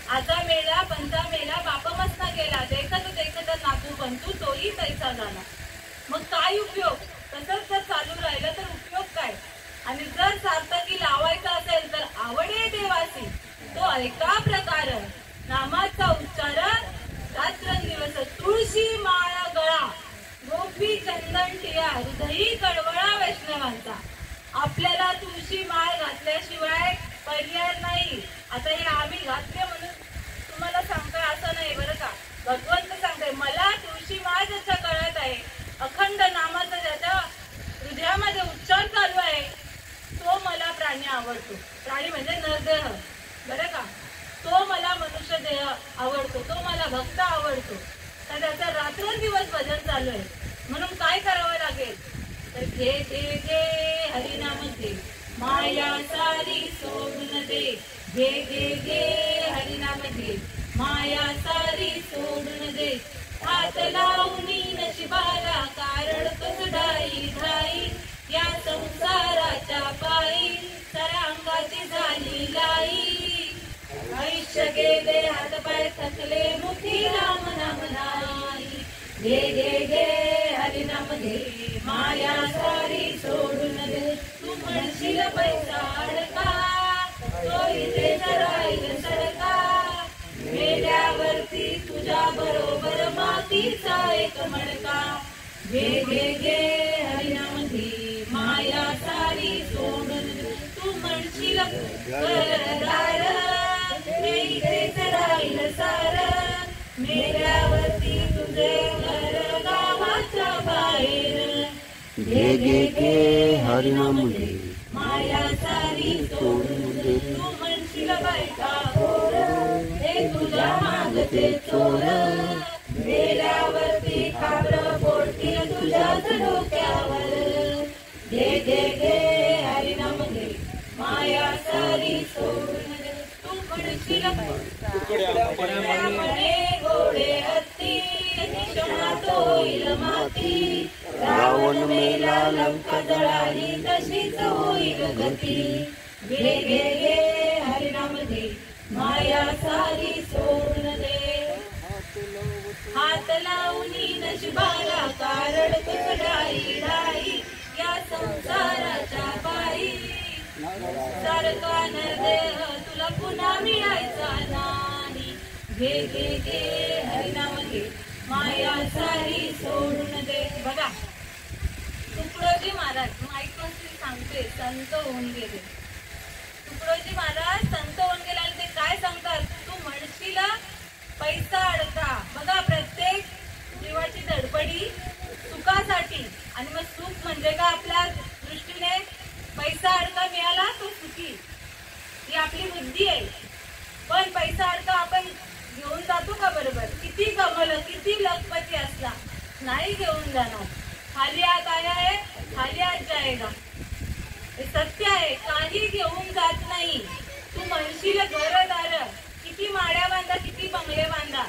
आता मेला पंचा मेला बापमसना गेला, देखत नाकू बनतू तोही तैसा झाला. मग काय उपयोग? तसंच जर चालू राहिलं तर उपयोग काय? आणि जर सार्थकी लावायचं असेल तर आवडे देवासी, तो ऐका प्रकार, नामाचा उच्चार रात्रंदिवस, तुळशी माळा गळा, गोपी चंदन टिया, हृदयी कळवळा वैष्णवांचा. आपल्याला तुळशी माळ घातल्याशिवाय पर्याय नाही. आता हे आम्ही घातले म्हणून तुम्हाला सांगतोय असं नाही बरं का. भगवंत सांगतोय, मला तुळशी माळ ज्याच्या गळ्यात आहे, अखंड नामाचा ज्याच्या हृदयामध्ये उच्चार चालू आहे, तो मला प्राणी आवडतो. प्राणी म्हणजे नरदेह बरं का. तो मला मनुष्य देह आवडतो, तो मला भक्त आवडतो. तर त्याचं रात्रंदिवस भजन चालू आहे. म्हणून काय करावं लागेल तर घे घे घे हरिनाम घे, माया सारी सोडून दे. घे घे घे हरिनाम घे, माया सारी सोडून दे. हात लावणी नशिबाला कारण कसडाई धाई, या संसाराच्या पायी साऱ्या अंगाची झाली लाई. आयुष्य गेले हातपाय थकले, मुठी राम नाम नाही. घे घे घे हरिनाम घे, माया सारी सोडून दे. तू म्हणशील म्हणशील पैसा अडका तो इथेच राहील सरका मेल्यावरती तुझ्या बरोबर मातीचा एक मडका घे घे घे हरिनाम घे माया सारी सोडून तू म्हणशील घरदार हे इथेच राहील सार मेल्यावरती तुझे घर गावाच्या बाहेर
घे घे घे हरिनाम घे
माया सारी सोडून तू म्हणशील बायका पोर हे तुझ्या मागचे चोर मेल्यावरती खाबर पोटतील तुझ्याच डोक्यावर घे घे घे हरिनाम घे माया सारी सोडून तू म्हणशील तुकड्यापणे घोडे हत्ती क्षणात होईल माती रावण मेला लंका जळाली तशीच होईल गती घे घे घे हरिनाम घे माया सारी सोडून दे हात लावणी नशिबाला कारण तुझडाई डाई या संसाराच्या पायी सारखा न देह तुला पुन्हा मिळायचा नाही घे घे घे हरिनाम घे माया सारी सोडून दे बघा तुकडोजी महाराज माईकवरती सांगते संत होऊन गेले तुकडोजी महाराज संत होऊन गेले आणि ते काय सांगतात तू म्हणशील पैसा अडका बघा प्रत्येक जीवाची धडपडी सुखासाठी आणि मग सुख म्हणजे का आपल्या दृष्टीने पैसा अडका मिळाला तो सुखी ही आपली बुद्धी आहे पण पैसा अडका आपण घेऊन जातो का बरोबर किती कमवलं किती लखपती असला नाही घेऊन जाणार खाली हात आया है खाली हात जाएगा हे सत्य आहे काही घेऊन जात नाही तू म्हणशील घरदार किती माड्या बांधा किती बंगले बांधा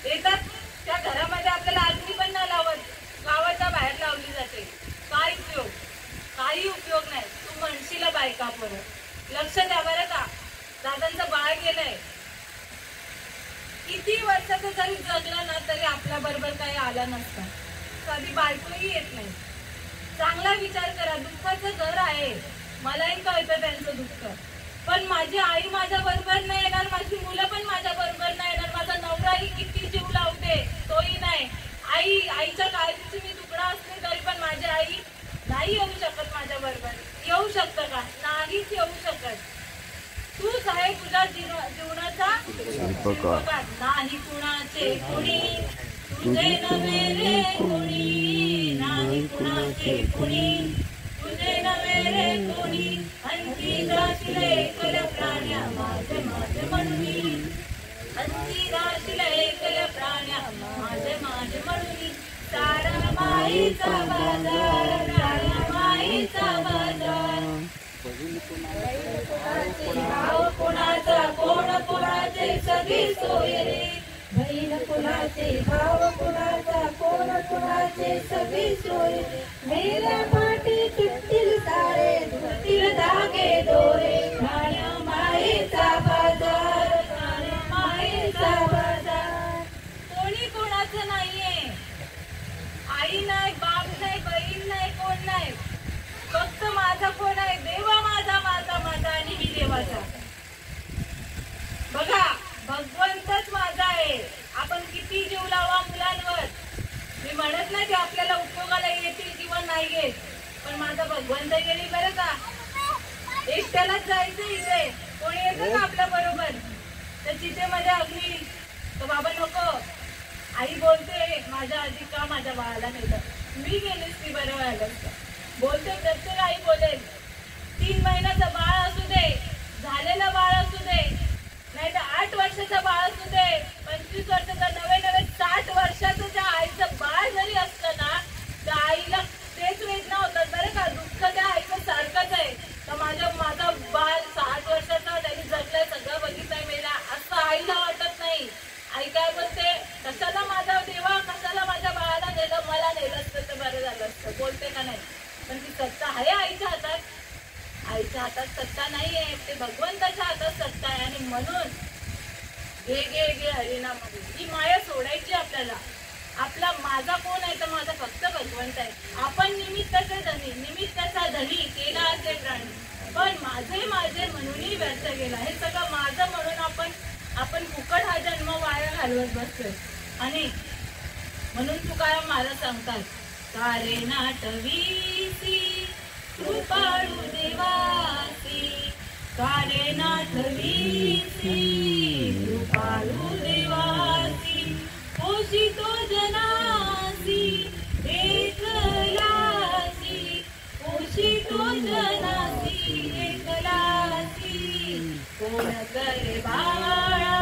येतात त्या घरामध्ये आपल्याला अग्नी पण न लावत गावाच्या बाहेर लावली जाते काय उपयोग काही उपयोग नाही तू म्हणशील बायका परत लक्ष द्या बरं का दादांचं बाळ गेलंय किती वर्षाचं जरी जगलं ना तरी आपल्या बरोबर काही आलं नसतं कधी बायकोही येत नाही चांगला विचार करा दुःखाचं घर आहे मलाही कळतं त्यांचं दुःख पण माझी आई माझ्या बरोबर नाही येणार माझी मुलं पण माझ्या बरोबर नाही येणार माझा नवराही किती जीव लावते तोही नाही आईच्या काळजीची मी तुकडा असले तरी पण माझी आई नाही येऊ शकत माझ्या बरोबर येऊ शकतं का नाहीच येऊ शकत तूच आहे तुझ्या जीवनाचा शिल्पकार नाही कुणाचे कुणी तुझे नव्हे रे कुणी नाही कुणाचे कुणी तुझे नव्हे रे कुणी अंती जाशील एकल्या प्राण्या माझे माझे म्हणून अंती जाशील एकल्या प्राण्या माझे माझे म्हणून सारा माईचा बाजार सारा माईचा बाजार भाव कोणाचा कोण कोणाचे सगळी सोय रे बहीण कुणाचे भाव कुणाचा कोण कुणाचे सगळी सोय मेल्या पाठी तुटतील तारे तुटतील धागे दोरे प्राण्या माईचा बाजार प्राण्या माईचा बाजार कोणी कोणाचं नाहीये आई नाही बाप नाही बहीण नाही कोण नाही फक्त माझा कोण आहे देवा माझा माझा माझा आणि मी देवाचा बघा भगवंतच माझा आहे आपण किती जीव लावा मुलांवर मी म्हणत नाही की आपल्याला उपयोगाला येतील किंवा नाही येत पण माझा भगवंत गेली बरं का एकट्यालाच जायचं इथे कोणी येतं का आपल्या बरोबर तर चितेमध्ये अग्नी तर बाबा नको आई बोलते माझ्या आधी का माझ्या बाळाला नेलं मी गेलीस ती बरं व्हायला बोलते प्रत्येक आई बोलेल 3 महिन्याचं बाळ असू दे झालेलं बाळ असू दे नाही तर 8 वर्षाचं बाळ असू दे 25 वर्षाचं नवे 60 वर्षाचं ज्या आईचं बाळ जरी असतं ना त्या आईला तेच वेदना होतात बरं का दुःख त्या आईचं सारखंच आहे तर माझा बाळ 60 वर्षाचा त्यांनी जगलंय सगळं बघितलंय मेला असं आईला वाटत नाही आई काय बोलते कशाला माझा देवा कशाला माझ्या बाळाला नेलं मला नेलं असतं तर बरं झालं असतं बोलते का नाही पण ती सत्ता आहे आईच्या हातात सत्ता नाहीये ते भगवंताच्या हातात सत्ता आहे आणि म्हणून घे घे घे हरिनाम ही माया सोडायची आपल्याला आपला माझा कोण आहे तर माझा फक्त भगवंत आहे. आपण निमित्ताचे धनी, निमित्ताचा धनी केला असेल राणी, पण माझे माझे म्हणूनही व्यर्थ गेला. हे सगळं माझं म्हणून आपण फुकट हा जन्म वाया घालवत बसतोय. आणि म्हणून तुकाराम महाराज सांगतात, कारे नाटवीसी कृपाळू देवासी, कारे नाटवीसी कृपाळू देवासी, पोषितो जनासी एकलासी, पोषितो जनासी एकलासी, कोण करे बाळा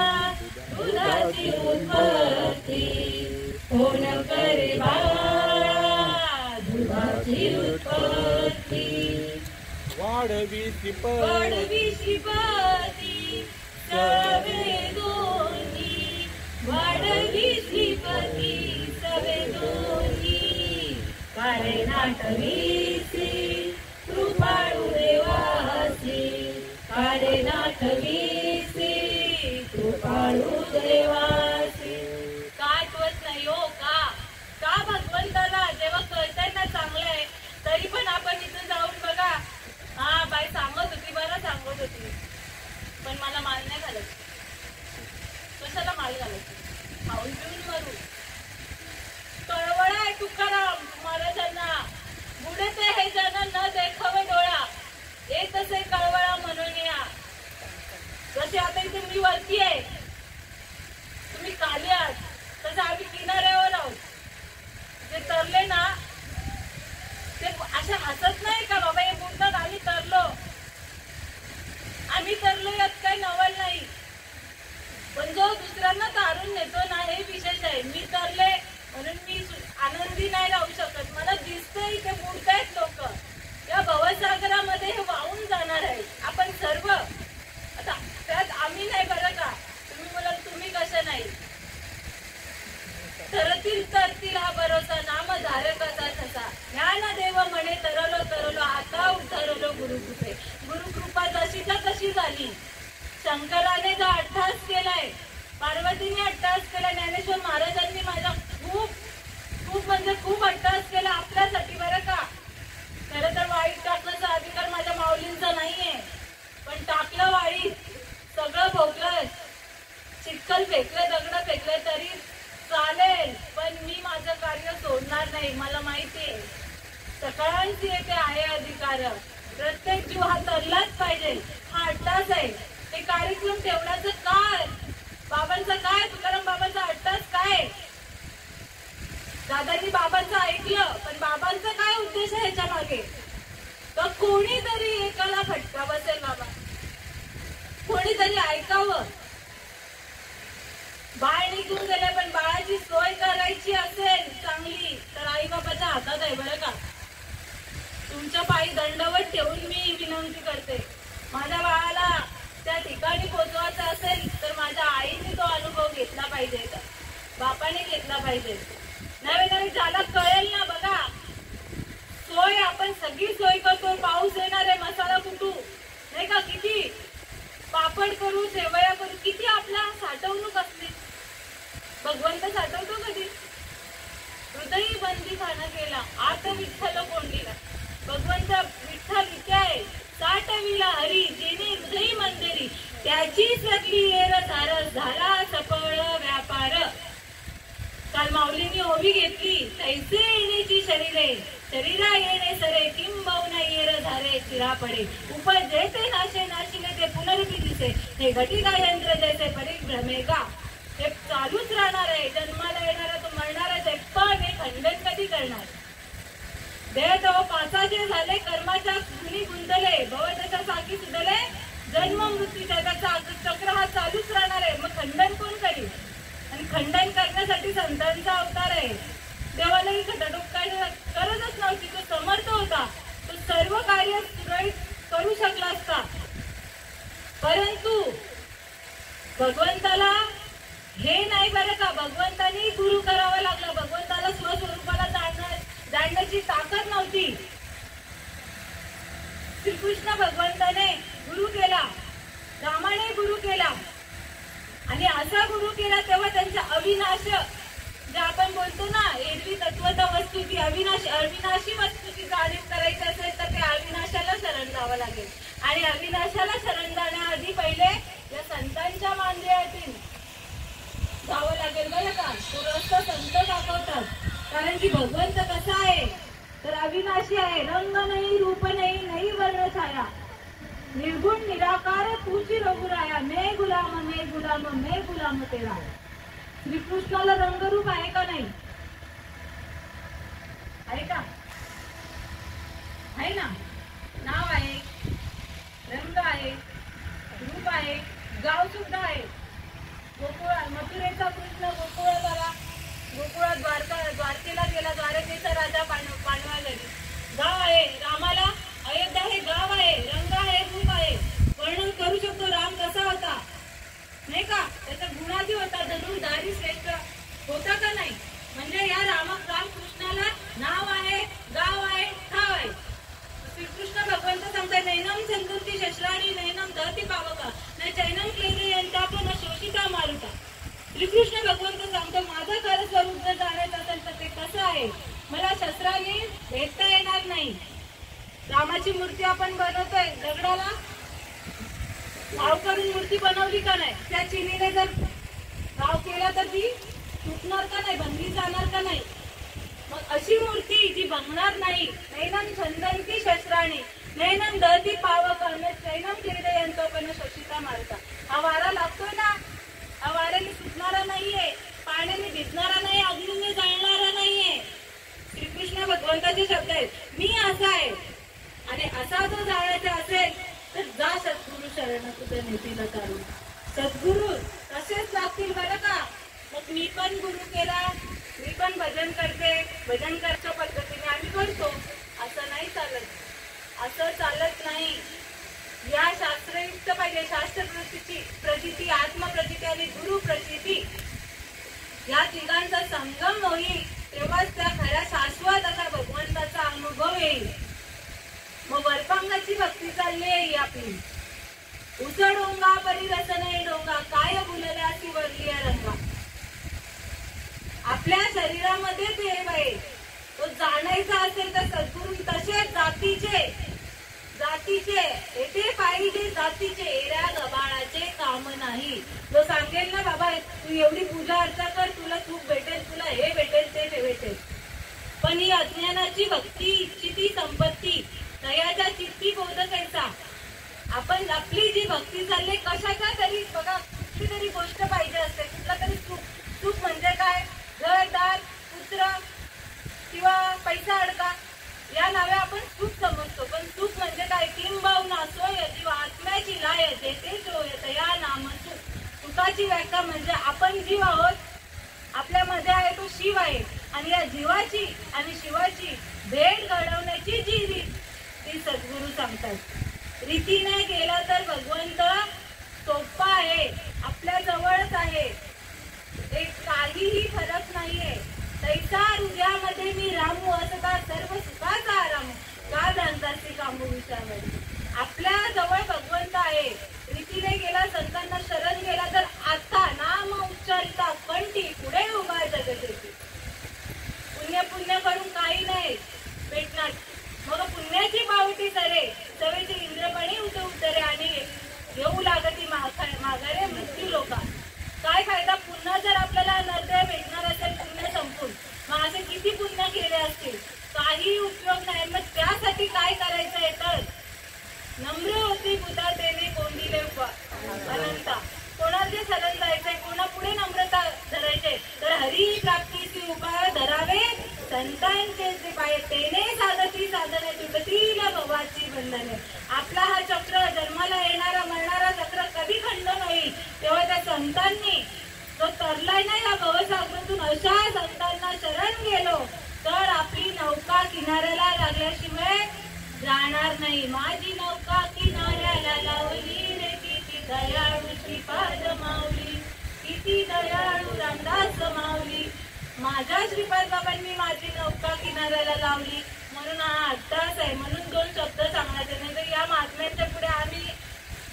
दुधाची उत्पत्ती, कोण करे बाळा दुधाची उत्पत्ती,
वाढवी
श्रीपती सवे दोन्ही, वाढवी श्रीपती सवे दोन्ही, कारे नाटवीसी कृपाळू देवासी, कारे नाटवीसी कृपाळू देवासी. का आठवत नाही हो? का भगवंताला जेव्हा कळतंय ना चांगलंय तरी पण आपण इथून जाऊन बघा, हा बाई सांगत होती, बरं सांगत होती, पण मला माल नाही घालायचं. कशाला माल घालायचं? खाऊन पिऊन मरू. कळवळा आहे तुकाराम महाराजांना, बुडते हे जन न देखावे डोळा, येत असे कळवळा म्हणून या. जसे आता इथे मी वरती आहे, तुम्ही खाली आहात, तसं आम्ही किनाऱ्यावर आहोत. जे तरले ना ते असे हसत नाही का बाबा हे बुडतात आम्ही तरलो, आम्ही तरलो यात काही नवल नाही. पण जो दुसऱ्यांना तारून नेतो ना हे विशेष आहे. मी तरले म्हणून मी आनंदी नाही राहू शकत. मला दिसतंय इथे बुडतायत लोक, या भवसागरामध्ये हे वाहून जाणार आहे. आपण सर्व आता त्यात आम्ही नाही बरं का. तुम्ही बोलाल तुम्ही कसं नाही. तरतील तरतील हा भरोसा नाम धारकाचा ठसा, ज्ञान देव म्हणे तरलो तरलो आता उतरलो गुरुकृपे. गुरुकृपा जशीच्या तशी झाली. शंकराने जो अट्टहास केलाय, पार्वतीने अट्टहास केला, ज्ञानेश्वर महाराजांनी माझा खूप खूप म्हणजे खूप अट्टहास केला आपल्यासाठी बरं का. खरं तर वाईट टाकण्याचा अधिकार माझ्या माऊलींचा नाहीये, पण टाकलं वाईट, सगळं भोगलं, चिखल फेकलं, दगड फेकले तरी चालेल, पण मी माझं कार्य सोडणार नाही. मला माहितीये सगळ्यांची येथे आहे अधिकार. प्रत्येक जीव हा तरलाच पाहिजे, हा अट्टहास आहे. ते कार्यक्रम ठेवण्याचं काय, बाबांचं काय, तुकाराम बाबांचा अट्टहास काय. दादांनी बाबांचं ऐकलं, पण बाबांचा काय उद्देश आहे ह्याच्या मागे? तर कोणीतरी एकाला फटका बसेल बाबा, कोणीतरी ऐकावं. बाळ निघून गेले, पण बाळाची सोय करायची असेल चांगली तर आई बाबाच्या हातात आहे बरं का. तुमच्या पायी दंडवत ठेवून मी विनंती करते, माझ्या बाळाला त्या ठिकाणी पोहोचवायचं असेल तर माझ्या आईने तो अनुभव घेतला पाहिजे, बापाने घेतला पाहिजे. नवे नवे ज्याला कळेल ना बघा, सोय आपण सगळी सोय करतो. पाऊस येणार आहे, मसाला कुटू नाही का, किती पापड करू, शेवया करू, किती आपला साठवणूक असते. भगवंत साठवतो कधी? हृदयी बंदी खाना केला आत विठ्ठल कोंडीला. भगवंत विठ्ठल इथे आहे, साठविला हरी जेने हृदयी मंदिरी, त्याची सगळी येर सारस झाला सफळ व्यापार. काल माऊलींनी ओवी घेतली, तैसे येण्याची शरीरे शरीरा येणे सरे, किंबहुना येर झारे चिरा पडे, उपजे ते नाशे नाशिले ते पुनरपी दिसे, हे घटिका यंत्र जैसे परिभ्रमे का. हे चालूच राहणार आहे. जन्माला येणारा तो मरणारच आहे, पण हे खंडन कधी करणार? देह तो पासाचे झाले, कर्माच्या गुणी गुंतले, भवदशा साखी सुटले, जन्म मृत्यूच्या त्याचा चक्र हा चालूच राहणार आहे. मग खंडन कोण करील? आणि खंडन करण्यासाठी संतांचा अवतार आहे. देवालाही खटाटोप काय करतच नव्हती, तो समर्थ होता, तो सर्व कार्य सुरळीत करू शकला असता. परंतु भगवंताला हे नाही बरं का, भगवंतानी गुरु करावं लागलं. भगवंताला स्वस्वरूपाला जाणण्याची ताकद नव्हती. श्रीकृष्ण भगवंताने गुरु केला, रामाने गुरु केला, आणि असा गुरु केला तेव्हा त्यांचा अविनाश जे आपण बोलतो म्हणतो ना, एरवी तत्वता वस्तू ती अविनाशी वस्तूची जाणीव करायची असेल तर ते अविनाशाला शरण जावं लागेल. आणि अविनाशाला शरण जाण्याआधी पहिले या संतांच्या मांदियातील जावं लागेल बरं का. तो रस्ता संत दाखवतात. कारण की भगवंत कसा आहे तर अविनाशी आहे. रंग नाही, रूप नाही, नाही वर्ण छाया, निर्गुण निराकार तुझी रघुराया, मैं गुलाम तेरा. श्रीकृष्णाला रंगरूप आहे का नाही? आहे का? आहे ना. नाव आहे, रंग आहे, रूप आहे, गाव सुद्धा आहे. गोकुळात मथुरेचा कृष्ण गोकुळात द्वारकेला गेला. द्वारकेचा राजा पांडवा घरी. गाव आहे रामाला, अयोध्या हे गाव आहे, रंग आहे, रूप आहे. वर्णन करू शकतो राम कसा होता नाही का. त्याचा गुणाची होता, धनुर्धारी श्रेष्ठ होता का नाही. म्हणजे या रामकृष्णाला नाव आहे, गाव आहे, ठाव आहे. श्रीकृष्ण भगवंत सांगतात नैनम चंदुर्ती शस्त्राणी नैनम दहती पावका न चैनम क्लेदयंता पण शोषिता मारुता. श्रीकृष्ण भगवंत सांगतो माझं खरं स्वरूप जर जाणायचं असेल तर ते कसं आहे. मला शस्त्राने भेटता येणार नाही. रामाची मूर्ती आपण बनवतोय, दगडाला भाव करून मूर्ती बनवली का नाही. त्या चिनीने जर भाव केला तर ती तुटणार का नाही, भंगी जाणार का नाही. मग अशी मूर्ती जी भंगणार नाही. नैनम छंदंती शस्त्राणी नैनम दहती पावका नैनम क्लेदयंतो पण शोषिता मारुता. हा वारा लागतोय ना, हा वाऱ्याने सुटणारा नाहीये, पाण्याने भिजणारा नाही, अग्नीने जाळणारा नाहीये. श्रीकृष्ण भगवंताचे शब्द आहेत. मी असा आहे आणि असा जो जायचा असेल तर जा सद्गुरु शरण तुझं नेतीला काढून. सद्गुरु तसेच लागतील बरं का. मग मी पण गुरु केला, मी पण भजन करते, भजन करच्या पद्धतीने आम्ही करतो, असं नाही चालत. असं चालत नाही. या शास्त्रयुक्त पाहिजे. शास्त्र प्रचिती, आत्मप्रचिती आणि गुरु प्रचिती या तिघांचा संगम होईल तेव्हाच त्या खऱ्या शाश्वत असा भगवंताचा अनुभव येईल. मग वरपांगाची भक्ती चालली आहे आपली. उसळ डोंगा परी रस नाही डोंगा काय बुलल्या ती वरली रंगा. आपल्या शरीरामध्ये देव आहे. तो जाणायचा असेल तर सद्गुरू तसेच जातीचे येथे पाहिजे. जातीचे एऱ्या गबाळाचे काम नाही. जो सांगेल ना बाबा तू एवढी पूजा अर्चा कर, तुला सुख भेटेल, तुला हे भेटेल, ते भेटेल. पण ही अज्ञानाची भक्ती, इच्छिती संपत्ती, दयाच्या चित्ती बोध कैसा. आपण आपली जी भक्ती चालली कशाचा तरी बघा, कुठली तरी गोष्ट पाहिजे असते, कुठला तरी सुख म्हणजे काय, घरदार, पुत्र किंवा पैसा अडका या नावे आपण सुख समजतो. पण सुख म्हणजे काय. किंबहुना सोय जीव आत्म्याची लाय जेथे सोय या नाम सुख. सुखाची व्याख्या म्हणजे आपण जीव आहोत, आपल्यामध्ये आहे तो शिव आहे. आणि या जीवाची आणि शिवाची भेट घडवण्याची जी रीत ती सद्गुरू सांगतात. रीतीने गेला तर भगवंत सोपा आहे, आपल्या जवळच आहे. एक काहीही फरक नाहीये. तैसा हृदयामध्ये मी रामू असता सर्व सुखाचा आराम का जाणतासी कामू विचार. आपल्या जवळ भगवंत आहे. रीतीने गेला, संतांना शरण गेला तर आता नाम उच्चारिता कंठी पुढे उभा जगतेची. पुण्य करून काही नाही भेटणार. मग पुण्याची पावटी सरे सवेची इंद्रपणी उतरे आणि येऊ लागती माघारे मृत्यू लोका. काय फायदा पुन्हा जर आपल्याला नरदय भेटणार असेल पुण्य संपून. मग असे किती पुण्य केले असतील, काही उपयोग नाही. मग त्यासाठी काय करायचंय तर नम्र होती बुधातेने कोंडिले अनंता. कोणाचे शरण जायचंय, कोणा पुढे नम्रता धरायचे तर हरी प्राप्तीचे उपाय धरावे संतांचे जे पाय तेने साधती साधने तुटतील भवाची बंधने. आपला हा चक्र जन्माला येणारा मरणारा चक्र कधी खंड होईल तेव्हा त्या संतांनी जो तरलाय ना या भवसागरातून अशा संतांना शरण गेलो तर आपली नौका किनाऱ्याला लागल्याशिवाय जाणार नाही. माझी नौका किनाऱ्याला लावली रे किती दयाळू श्रीपाद माऊली, किती दयाळू रामदास माऊली. माझ्या श्रीपाद बाबांनी माझी नौका किनाऱ्याला लावली. म्हणून हा अट्टास आहे. म्हणून दोन शब्द सांगायचे नाही तर या महात्म्यांच्या पुढे आम्ही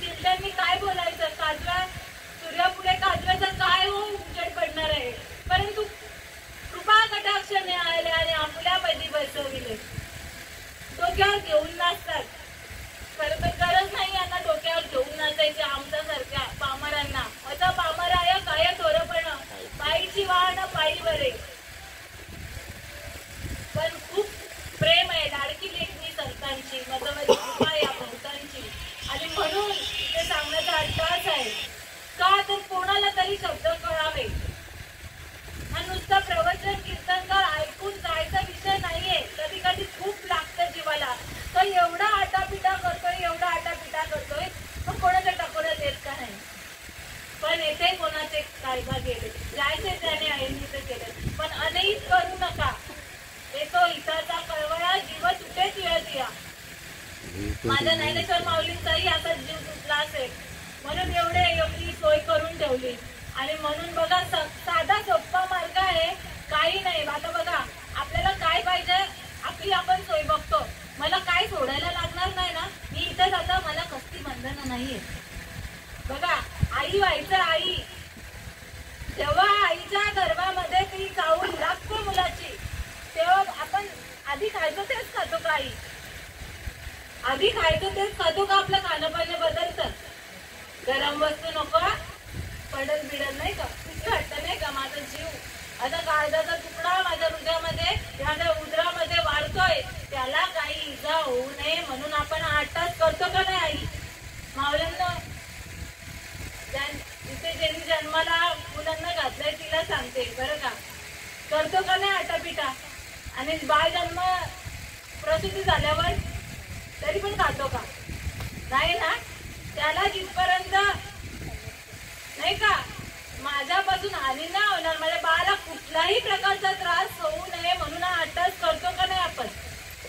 चिलट्यांनी काय बोलायचं. काजव्या सूर्यापुढे काजव्याचा काय हो उजेड पडणार आहे. परंतु कृपा आणि म्हणून ते सांगण्याचा अर्थच आहे का तर कोणाला तरी शब्द कळावे. हा नुसता प्रवचन कीर्तनकार ऐकून जायचा विषय नाहीये. कधी कधी खूप लागतं जीवाला. तो एवढा आटापिटा करतोय मग कोणाच्या टकोऱ्यात येत का नाही. पण येथे कोणाचे काय का गेले जायचे त्याने आईने केले. पण अनहित करू नका. येतो हिताचा कळवळा जीव तुटेच वेळ या. माझ्या ज्ञानेश्वर माऊलींचाही असा जीव तुटला असेल म्हणून एवढी सोय करून ठेवली. आणि म्हणून बघा साधा सोपा मार्ग आहे. काही नाही. आता बघा आपल्याला काय पाहिजे आपली आपण सोय बघतो. मला काय सोडायला लागणार नाही ना. मी इथे जाता मला कसली बंधनं नाहीये. बघा आई व्हायचं आई तेव्हा आईच्या गर्भामध्ये ती जाऊन लागते मुलाची. तेव्हा आपण आधी खायचं तेच खातो का आई? आधी खायचं तेच खातो का? आपलं खाणं पाणी बदलतं. गरम वस्तू नको पडल बिडल नाही का. किती वाटतं नाही का माझा जीव आता काळजाचा तुकडा माझ्या हृदयामध्ये माझ्या उदरामध्ये वाढतोय. त्याला काही इजा होऊ नये म्हणून आपण 8 तास करतो का नाही आई? मावल्यांना जिथे ज्यांनी जन्माला मुलांना घातलंय तिला सांगते बरं का. करतो का नाही आटापिटा? आणि बाळ जन्म प्रसूती झाल्यावर तरी पण खातो का? नाही ना. त्याला जिथपर्यंत नाही का माझ्यापासून हानी नाही होणार, माझ्या बाळाला कुठलाही प्रकारचा त्रास होऊ नये म्हणून 8 तास करतो का नाही आपण?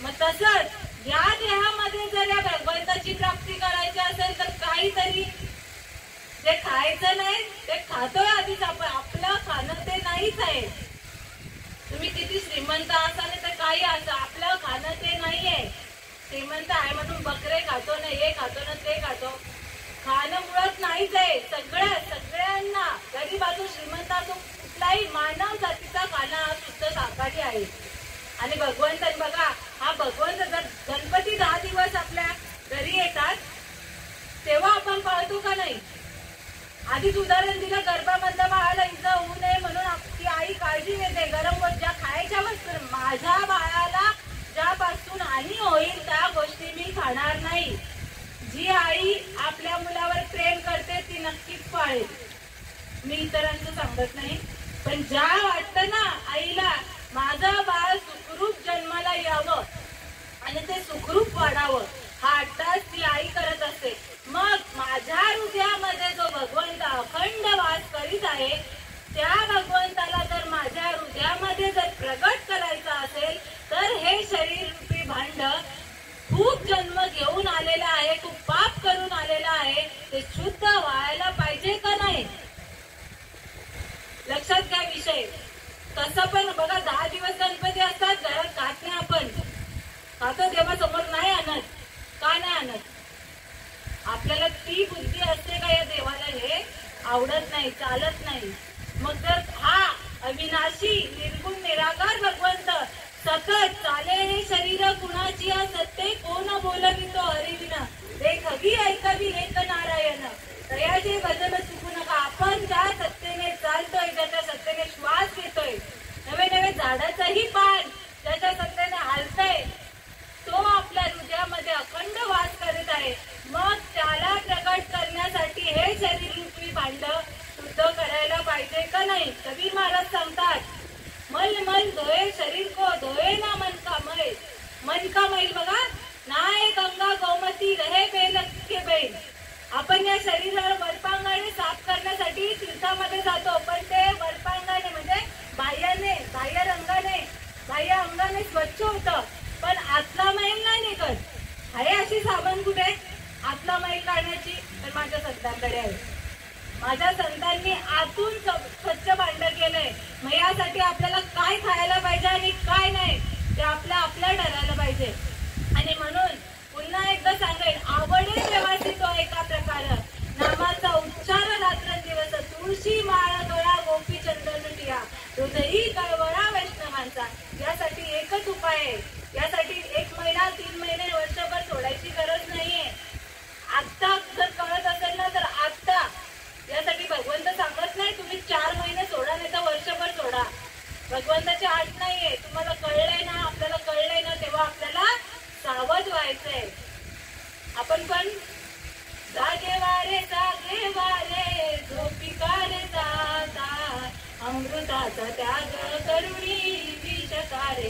मग तसंच या देहामध्ये जर या भगवंताची प्राप्ती करायची असेल तर काहीतरी जे खायचं नाही ते खातोय आधीच आपण. आपलं खाणं ते नाहीच आहे. तुम्ही किती श्रीमंत असाल तर काही असं आपलं खाणं ते नाहीये. श्रीमंत आहे म्हणून बकरे खातो ना, हे खातो ना, ते खातो. खाणं मुळात नाहीच आहे. सगळ्यांना गरीब असो श्रीमंत असो कुठलाही मानव जातीचा खाणं हा शुद्ध शाकाहारी आहे. आणि भगवंतन बघा हा भगवंत जर गणपती 10 दिवस आपल्या घरी येतात तेव्हा आपण पाळतो का नाही? आधीच उदाहरण दिलं गर्भामधल्या बाळाला इजा होऊ नये म्हणून ती आई काळजी घेते. गरम ज्या खायच्या वस्तू माझ्या बाळाला ज्यापासून हानी होईल त्या गोष्टी मी खाणार नाही. जी आई आपल्या मुलावर प्रेम करते ती नक्कीच पाळेल. मी इतरांचं सांगत नाही. पण ज्या वाटतं ना आईला माझं बाळ सुखरूप जन्माला यावं आणि ते सुखरूप वाढावं हा 8 तास ती आई करत असते. मग माझ्या हृदयामध्ये जो भगवंत अखंड वास करीत आहे त्या भगवंताला जर माझ्या हृदयामध्ये जर प्रगट करायचं असेल तर हे शरीर रूपी भांड खूप जन्म घेऊन आलेला आहे, खूप पाप करून आलेला आहे, ते शुद्ध व्हायला पाहिजे का नाही? लक्षात घ्या विषय. तसं पण बघा 10 दिवस गणपती असतात घरात खात नाही आपण. खातो देवासमोर नाही आणत. का नाही आणत? आपल्याला ती बुद्धी असते का या देवाला हे आवडत नाही, चालत नाही. मग जर हा अविनाशी निर्गुण निराकार भगवंत सतत चाले हे शरीर कुणाची सत्ते कोण बोलवितो हरिविना देख हवी ऐकावी एक नारायण तयाचे भजन चुकू नका. आपण ज्या सत्तेने चालतोय ज्याच्या सत्तेने श्वास घेतोय नवे नवे झाडाचंही पान ज्याच्या सत्तेने हालतय तो आपल्या हृदयामध्ये अखंड वास करीत आहे. मग त्याला प्रकट करण्यासाठी हे शरीर रूपी भांड शुद्ध करायला पाहिजे का नाही? कबीर महाराज सांगतात मल मल धोये शरीर को धोये ना मन का मैल. मन का मैल बघा नाय गंगा गोमती रहे बेल के बेल. आपण या शरीराला वरपांगाने साफ करण्यासाठी तीर्थामध्ये जातो पण ते वरपांगाने म्हणजे बाह्याने बाह्य रंगाने बाह्य अंगाने स्वच्छ होतं पण आतला मैल नाही निघत. आहे अशी साबण कुठे आतला मैल काढण्याची? तर माझ्या संतांकडे आहे. माझ्या संतांनी आतून स्वच्छ भांड केलंय. मग यासाठी आपल्याला काय खायला पाहिजे आणि काय नाही ते आपल्या ठरायला पाहिजे. आणि म्हणून पुन्हा एकदा सांगेल आवडे व्यवस्थित तो एका प्रकार नामाचा उच्चार रात्रंदिवस तुळशी माळा गळा गोपी चंदन टिया हृदयी कळवळा वैष्णवांचा. यासाठी एकच उपाय आहे. यासाठी 1 महिना 3 महिने वर्षभर सोडायची गरज नाहीये. आत्ता जर कळत असेल ना तर आत्ता यासाठी भगवंत सांगत नाही तुम्ही 4 महिने सोडा नाही तर वर्षभर सोडा. भगवंताची आठ नाहीये. तुम्हाला कळलंय ना आपल्याला कळलंय ना तेव्हा आपल्याला सावध व्हायचंय. आपण पण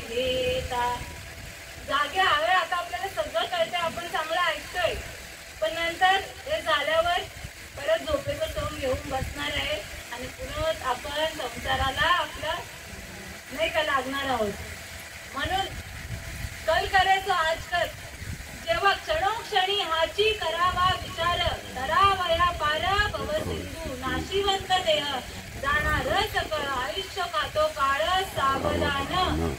घेता. जागे हवे आता आपल्याला सगळं कळतंय, आपण चांगलं ऐकतोय, पण नंतर हे झाल्यावर परत झोपेचं सोंग घेऊन बसणार आहे आणि पुन्हा आपण संसाराला आपलं नाही का लागणार आहोत. म्हणून कल करायचो आजकाल, जेव्हा क्षणोक्षणी हाची करावा विचार, तरावया पार भव सिंधू नाशिवंत देह, जाणार सकळ आयुष्य खातो काळ, सावधान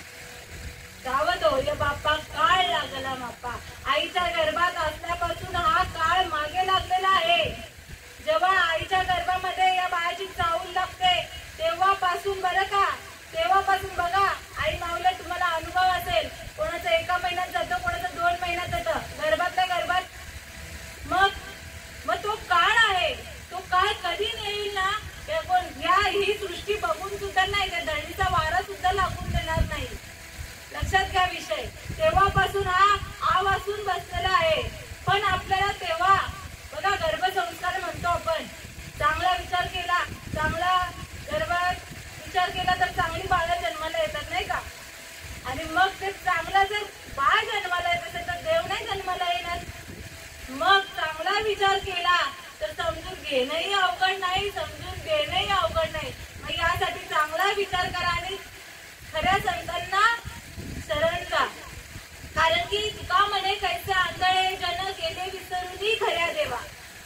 सावध होय बाप्पा काळ लागला माप्पा. आईच्या गर्भात असल्यापासून हा काळ मागे लागलेला आहे. जेव्हा आईच्या गर्भामध्ये या बाळाची चावूल लागते तेव्हापासून बरं का, तेव्हापासून बघा आई माऊला तुम्हाला अनुभव असेल, कोणाचं 1 महिन्यात जातं, कोणाचं 2 महिन्यात जातं, गर्भातल्या गर्भात. मग तो काळ आहे, तो काळ कधी येईल ना, ही सृष्टी बघून सुद्धा नाही, त्या दळीचा वारा सुद्धा लागून देणार नाही. लक्षात घ्या विषय. तेव्हापासून हा आवासून बसलेला आहे. पण आपल्याला तेव्हा बघा गर्भसंस्कार म्हणतो आपण, चांगला विचार केला, चांगला गर्भात विचार केला तर चांगली बाळं जन्माला येतात नाही का. आणि मग ते चांगला जर बाळ जन्माला येत असेल तर देव नाही जन्माला येणार. मग चांगला विचार केला तर समजून घेणंही अवघड नाही, समजून घेणंही अवघड नाही. मग यासाठी चांगला विचार करा आणि खऱ्या संतांना शरण जा. कारण की तुका म्हणे कैसे आंधळे जन गेले विसरून खऱ्या देवा.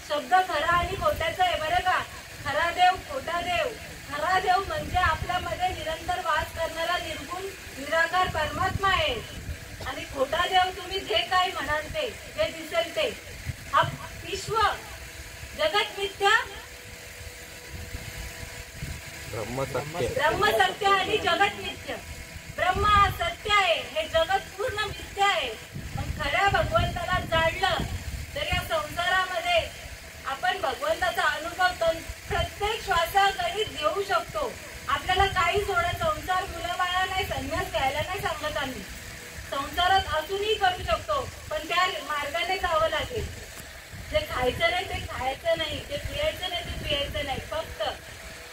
शब्द खरा आणि खोट्याचा आहे बरं का. खरा देव खोटा देव. खरा देव म्हणजे आपल्यामध्ये निरंतर वास करणारा निर्गुण निराकार परमात्मा आहे. आणि खोटा देव तुम्ही जे काही म्हणाल ते, जे दिसेल ते, हा विश्व जगत मिथ्या, ब्रह्म सत्य आणि जगत मिथ्य. ब्रह्म हा सत्य आहे, हे जगत पूर्ण मिथ्या आहे. पण खऱ्या भगवंताला जाणलं तर या संसारामध्ये आपण भगवंताचा अनुभव प्रत्येक श्वासाकरीत घेऊ शकतो. आपल्याला काही सोडा, संसार मुलाबाळा नाही, संन्यास घ्यायला नाही सांगत आम्ही. संसारात अजूनही करू शकतो, पण त्या मार्गाने जावं लागेल. जे खायचं नाही ते खायचं नाही, जे पियायचं नाही ते पियायचं नाही. फक्त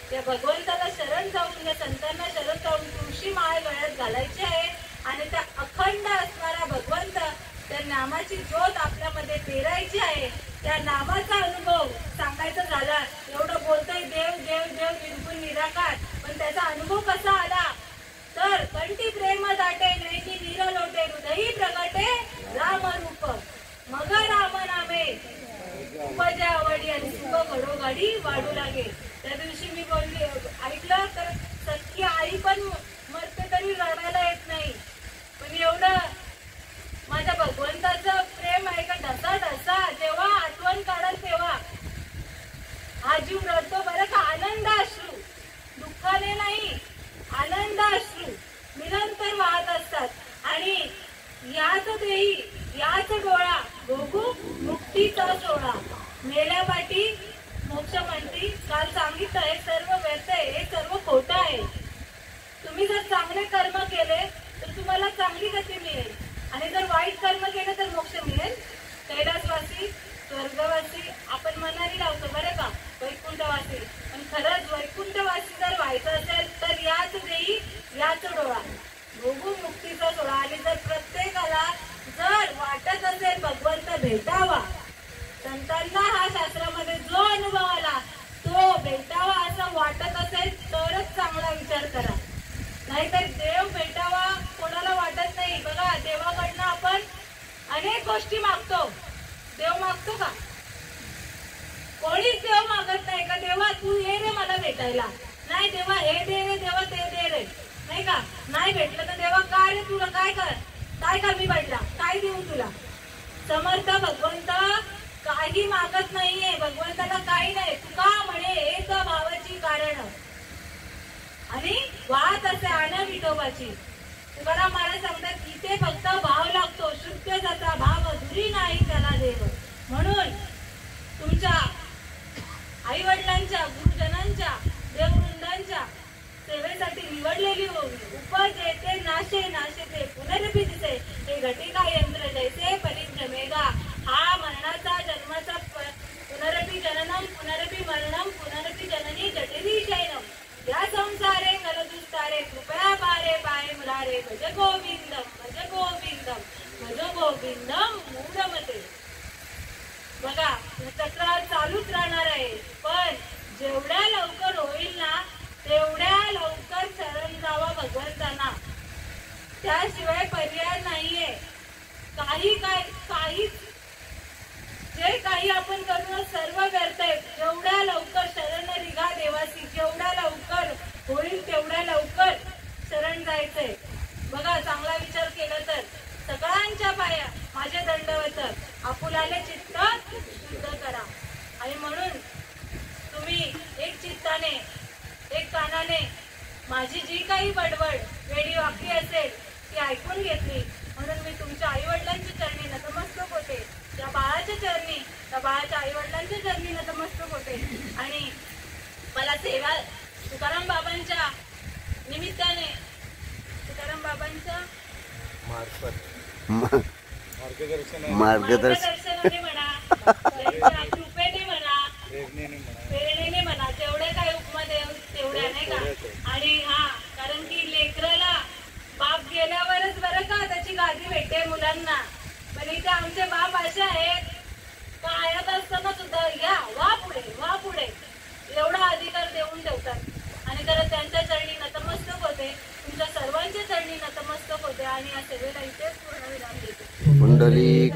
त्या भगवंताला शरण जाऊन, या संतांना शरण जाऊन तुळशी माळ गळ्यात घालायची आहे. आणि त्या अखंड असणारा भगवंत, त्या नामाची ज्योत आपल्यामध्ये पेरायची आहे. त्या नामाचा अनुभव सांगायचा झाला, एवढं बोलतोय देव देव देव निर्गुण निराकार, पण त्याचा अनुभव कसा आला तर कंठी प्रेम दाटे, नैनी नीर लोटे, हृदयी प्रगटे राम रूप, मग राम नामे उपजा आवडी आणि सुख घडोगाडी वाढू लागे. त्या दिवशी मी बोलली, ऐकलं तर सख्खी आई पण मरते तरी रडायला येत नाही. पण एवढं माझ्या भगवंताचं प्रेम आहे का ढसा ढसा जेव्हा आठवण काढाल तेव्हा हा जीव रडतो बरं का. आनंदाश्रू, दुःखाने नाही, आनंदाश्रू निरंतर वाहत असतात. आणि याच देही याच डोळा भोगू मुक्तीचा सोहळा, मेल्या पाठी मोक्ष म्हणती. काल सांगितलं हे सर्व व्यर्थ आहे, हे सर्व खोटं आहे. तुम्ही जर चांगले कर्म केले तर तुम्हाला चांगली गती मिळेल, आणि जर वाईट कर्म केले तर मोक्ष मिळेल. कैलासवासी, स्वर्गवासी आपण मनाने लावतो बरं का, वैकुंठवासी. पण खरंच वैकुंठवासी जर व्हायचं असेल तर याच देही याच डोळा भोगू मुक्तीचा सोहळा. आणि जर प्रत्येकाला जर वाटत असेल भगवंत भेटावा, संतांना हा शास्त्रामध्ये जो अनुभव आला तो भेटावा असं वाटत असेल तरच चांगला विचार करा. नाहीतर देव भेटावा कोणाला वाटत नाही. बघा देवाकडनं आपण अनेक गोष्टी मागतो, देव मागतो का? कोणीच देव मागत नाही का देवा तू ये रे मला भेटायला. नाही देवा हे दे रे, देवा ते दे रे, नाही का. नाही भेटलं तर देवा काय रे तुला काय कमी पडला, काय देऊ तुला. समर्थ भगवंत काही मागत नाहीये, भगवंताला काही नाही. तुका म्हणे एक भावाची कारण आणि वाहत असे आण विठोबाची. तुकाराम महाराज सांगतात इथे फक्त भाव लागतो, शुद्ध जाता भाव दुरी नाही त्याला देव. म्हणून तुमच्या आई वडिलांच्या, गुरुजनांच्या, देववृंदांच्या सेवेसाठी निवडलेली होवी. उपज येते नाशे नाशेते पुनरपी दिसे, हे घटिका यंत्र जैसे परिभ्रमेगा. हा मरणाचा जन्माचा पुनरपी जननम पुनरपी मरणम पुनरपी जननी जटिली शयनम. या संसारे कलदुस्तारे कृपया पारे पाय मुरारे भज गोविंद. वडिलांच्या चरणी नतमस्तक होते आणि मला सेवा तुकाराम बाबांच्या निमित्ताने तुकाराम बाबांच्या मार्गदर्शनाने म्हणा, त्यांच्या कृपेने म्हणा, प्रेरणेने म्हणा, तेवढे काही उपमा तेवढ्या नाही का. आणि कारण की लेकराला बाप गेल्यावरच बरं का त्याची गादी भेटते मुलांना. पण इथे आमचे बाप असे आहेत का आयात असताना सुद्धा या वा पुढे एवढा अधिकार देऊन ठेवतात. आणि खरं त्यांच्या चरणी नतमस्तक होते, तुमच्या सर्वांच्या चरणी नतमस्तक होते आणि या सेवेला इथेच पूर्ण विराम देते.
पुंडलिक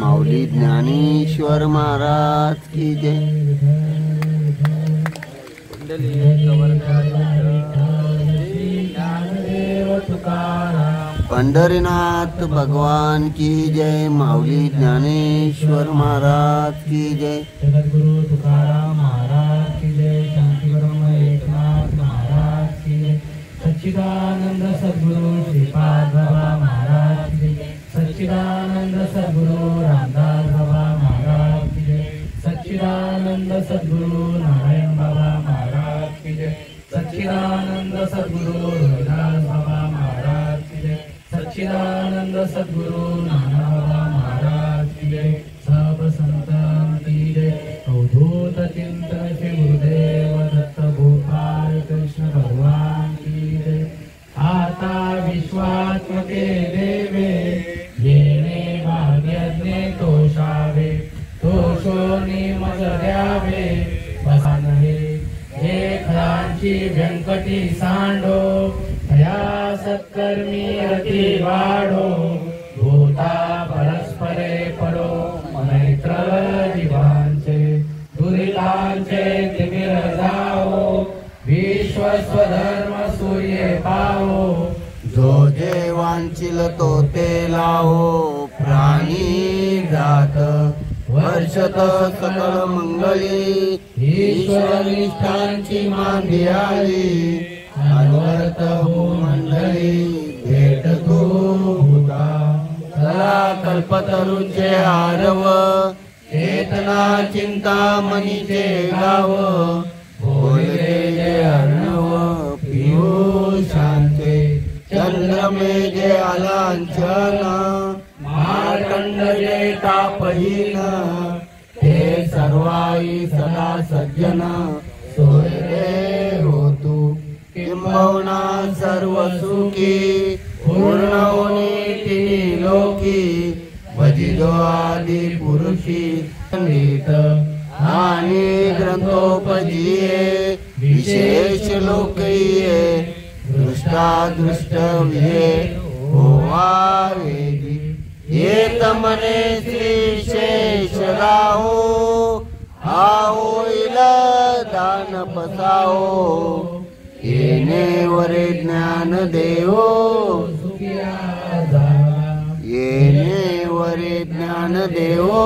माऊली ज्ञानेश्वर महाराज की जय. पंढरीनाथ भगवान की जय. माऊली ज्ञानेश्वर महाराज की जय.
जगद्गुरु तुकाराम महाराज की जय. शांती ब्रह्म एकनाथ महाराज की जय. सच्चिदानंद सद्गुरु श्रीपाद बाबा महाराज की जय. सच्चिदानंद सद्गुरु रामदास बाबा महाराज की जय. सच्चिदानंद सद्गुरु नारायण बाबा महाराज की जय. सच्चिदानंद सद्गुरु रविदास बाबा महाराज की जय. सच्चिदानंद सद्गुरु नाना बाबा महाराज की जय. सब संतान की जय. अवधूत चिंतन श्री गुरुदेव दत्त गोपाल कृष्ण भगवान की जय. आता विश्वात्मके देवे येणे भाग्यज्ञे तोषावे. तोषोनी मज द्यावे बसानवे. हे खळांची व्यंकटी सांडो. या सत्कर्मी रती वाढो. भूता परस्परे पडो. मैत्र जीवांचे दुरितांचे तिमिर जाओ. विश्व स्वधर्म सूर्य पाहो.
जो जे वांचिल तो ते लावो. प्राणी जात वर्षत सकल मंगली. ईश्वर निष्ठांची मांदी आली. अनवर्त भूमंडळी भेट भूता. चला कल्पतरूचे आरव. चेतना चिंतामणीचे गाव. बोलले जे अर्णव पिऊ शांते. चंद्रमे जे आलांछन. मार्कंड जे तापहीन. ते सर्वाई सदा सज्जन. सोयरे होतू किंबहुना सर्व सुखी. पूर्ण होणे तिन्ही लोकी. भजिजो आदि पुरुषी नीत. आणि ग्रंथोपजीये विशेष लोकये. दृष्टादृष्ट विहे होवा वेदी. येत मने श्री शेष राहो. होईल दान पसाओ. येणे वरे ज्ञान देवो. येणे वरे ज्ञान देवो.